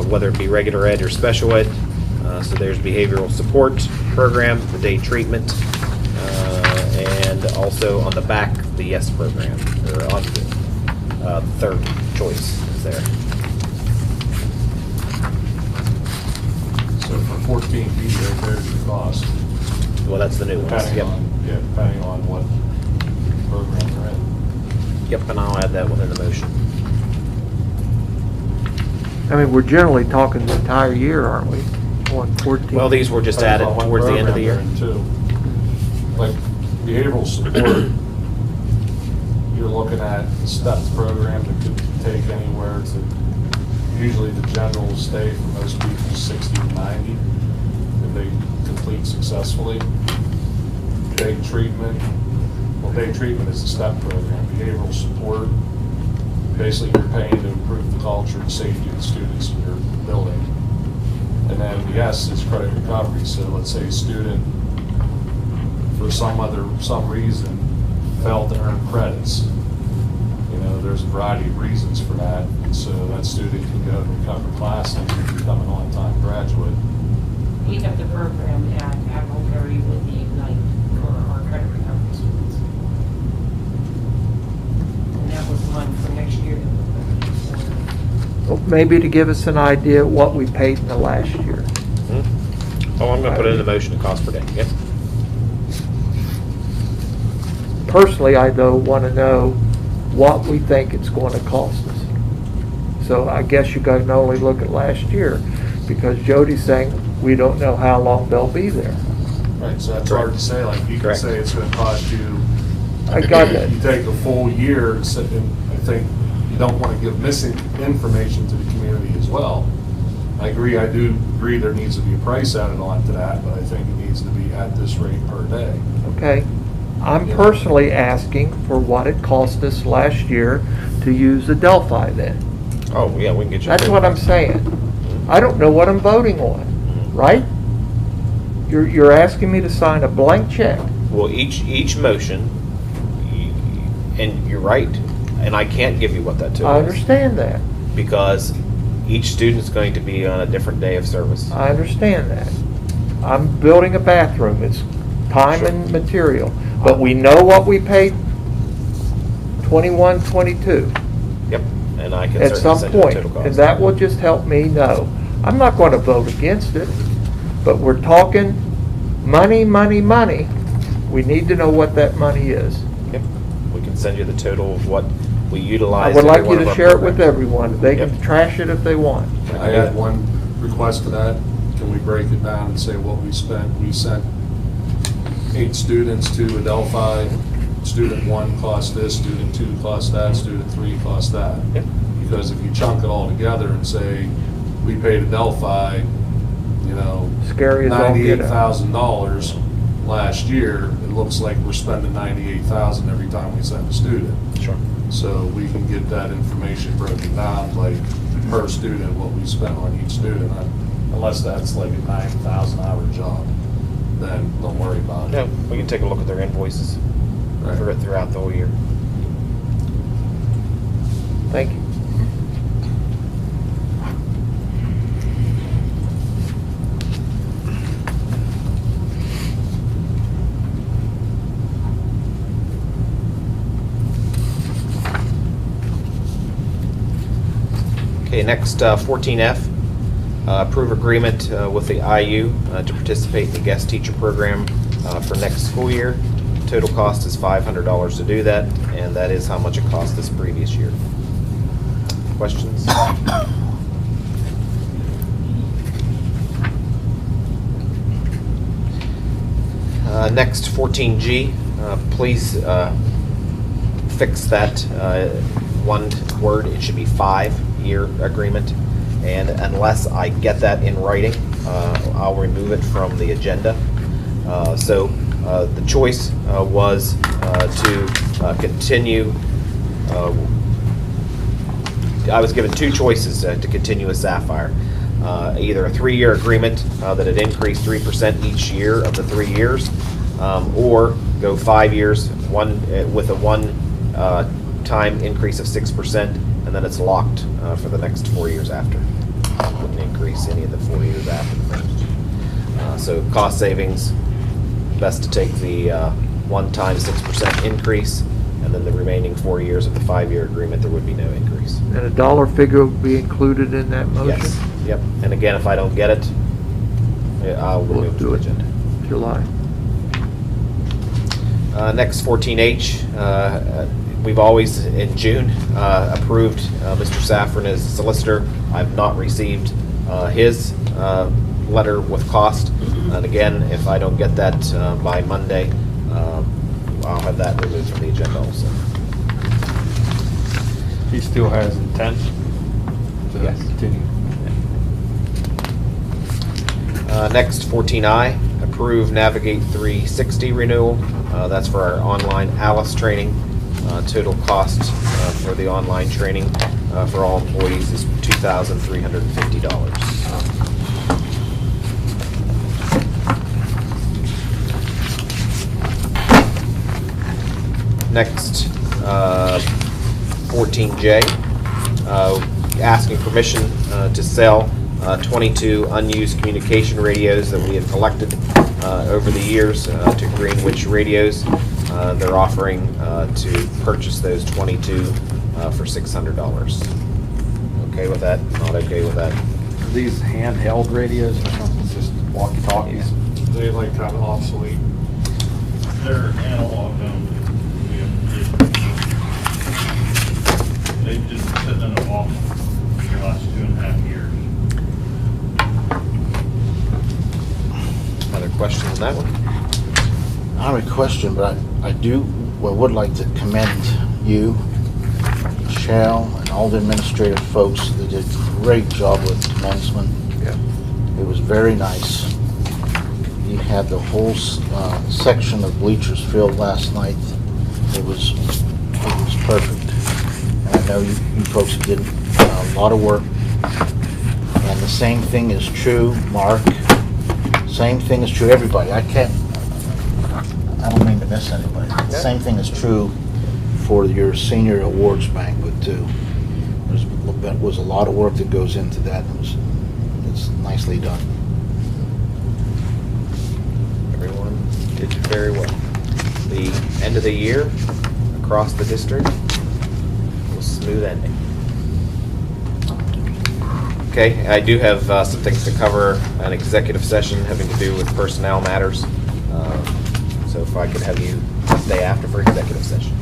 whether it be regular ed or special ed. So there's behavioral support program, the day treatment, and also on the back, the YES program, or on the third choice is there. So for 14B, there's the cost. Well, that's the new ones. Depending Yep. on, yeah, depending on what program they're in. Yep, and I'll add that one in the motion. I mean, we're generally talking the entire year, aren't we? On 14. Well, these were just Depends added on what towards the end of the year. program they're in, too. Like behavioral support, you're looking at the STEPS program that could take anywhere to, usually the general stay for most people 60 to 90 if they complete successfully. Day treatment, well, day treatment is a STEP program. Behavioral support, basically you're paying to improve the culture and safety of the students in your building. And then the S is credit recovery. So let's say a student, for some reason, failed to earn credits. You know, there's a variety of reasons for that. And so that student can go and recover classes and become an on-time graduate. We have the program at Admiral Perry with the Ignite for our credit recovery students. And that was one for next year. Well, maybe to give us an idea of what we paid in the last year. Oh, I'm gonna put it in the motion of cost per day, yep. Personally, I though want to know what we think it's going to cost us. So I guess you can only look at last year, because Jody's saying we don't know how long they'll be there. Right, so that's hard to say. Like, you can Correct. say it's gonna cost you, I got that. you take a full year, and I think you don't want to give missing information to the community as well. I agree, I do agree there needs to be a price added on to that, but I think it needs to be at this rate per day. Okay? I'm personally asking for what it cost us last year to use the Delphi then. Oh, yeah, we can get you. That's what I'm saying. I don't know what I'm voting on, right? You're asking me to sign a blank check. Well, each motion, and you're right, and I can't give you what that total I is. understand that. Because each student's going to be on a different day of service. I understand that. I'm building a bathroom. It's time and material. But we know what we paid 21, 22 Yep, and I can at certainly some send you the point. total cost. And that will just help me know. I'm not going to vote against it, but we're talking money, money, money. We need to know what that money is. Yep, we can send you the total of what we I utilize. would in like every you one of to our share it with programs. everyone. They can Yep. trash it if they want. I had one request to that. Can we break it down and say what we spent? We sent 8 students to Adelphi. Student 1 cost this, student 2 cost that, student 3 cost that. Yep. Because if you chunk it all together and say, we paid Adelphi, you know, Scary as all get out. $98,000 last year, it looks like we're spending $98,000 every time we send a student. Sure. So we can get that information broken down, like per student, what we spent on each student. Unless that's like a 9,000-hour job, then don't worry about it. No, we can take a look at their invoices Right. for it throughout the whole year. Thank you. Okay, next, 14F, approve agreement with the IU to participate in the guest teacher program for next school year. Total cost is $500 to do that, and that is how much it cost this previous year. Questions? Next, 14G, please fix that one word. It should be 5-year agreement, and unless I get that in writing, I'll remove it from the agenda. So the choice was to continue. I was given 2 choices to continue with Sapphire. Either a 3-year agreement that had increased 3% each year of the 3 years, or go 5 years, with a one-time increase of 6%, and then it's locked for the next 4 years after. Wouldn't increase any of the 4 years after the first. So cost savings, best to take the one-time 6% increase, and then the remaining 4 years of the 5-year agreement, there would be no increase. And a dollar figure will be included in that motion? Yes, yep. And again, if I don't get it, I'll We'll remove it from do the it agenda. July. Next, 14H, we've always, in June, approved Mr. Saffron as solicitor. I've not received his letter with cost. And again, if I don't get that by Monday, I'll have that removed from the agenda also. He still has intent to Yes. continue. Next, 14I, approve Navigate 360 renewal. That's for our online ALICE training. Total cost for the online training for all employees is $2,350. Next, 14J, asking permission to sell 22 unused communication radios that we have collected over the years to Greenwich Radios. They're offering to purchase those 22 for $600. Okay with that? Not okay with that? Are these handheld radios or something, just walkie-talkies? They like kind of obsolete. They're analog only. They've just been sitting in a box for the last 2.5 years. Other questions on that one? I have a question, but I would like to commend you, Michelle, and all the administrative folks. They did a great job with commencement. Yeah. It was very nice. You had the whole section of bleachers filled last night. It was perfect. And I know you folks did a lot of work. And the same thing is true, Mark. Same thing is true, everybody. I don't mean to miss anybody. The same thing is true for your senior awards banquet too. There was a lot of work that goes into that. It's nicely done. Everyone did very well. The end of the year across the district was smooth ending. Okay, I do have some things to cover, an executive session having to do with personnel matters. So if I could have you stay after for executive session.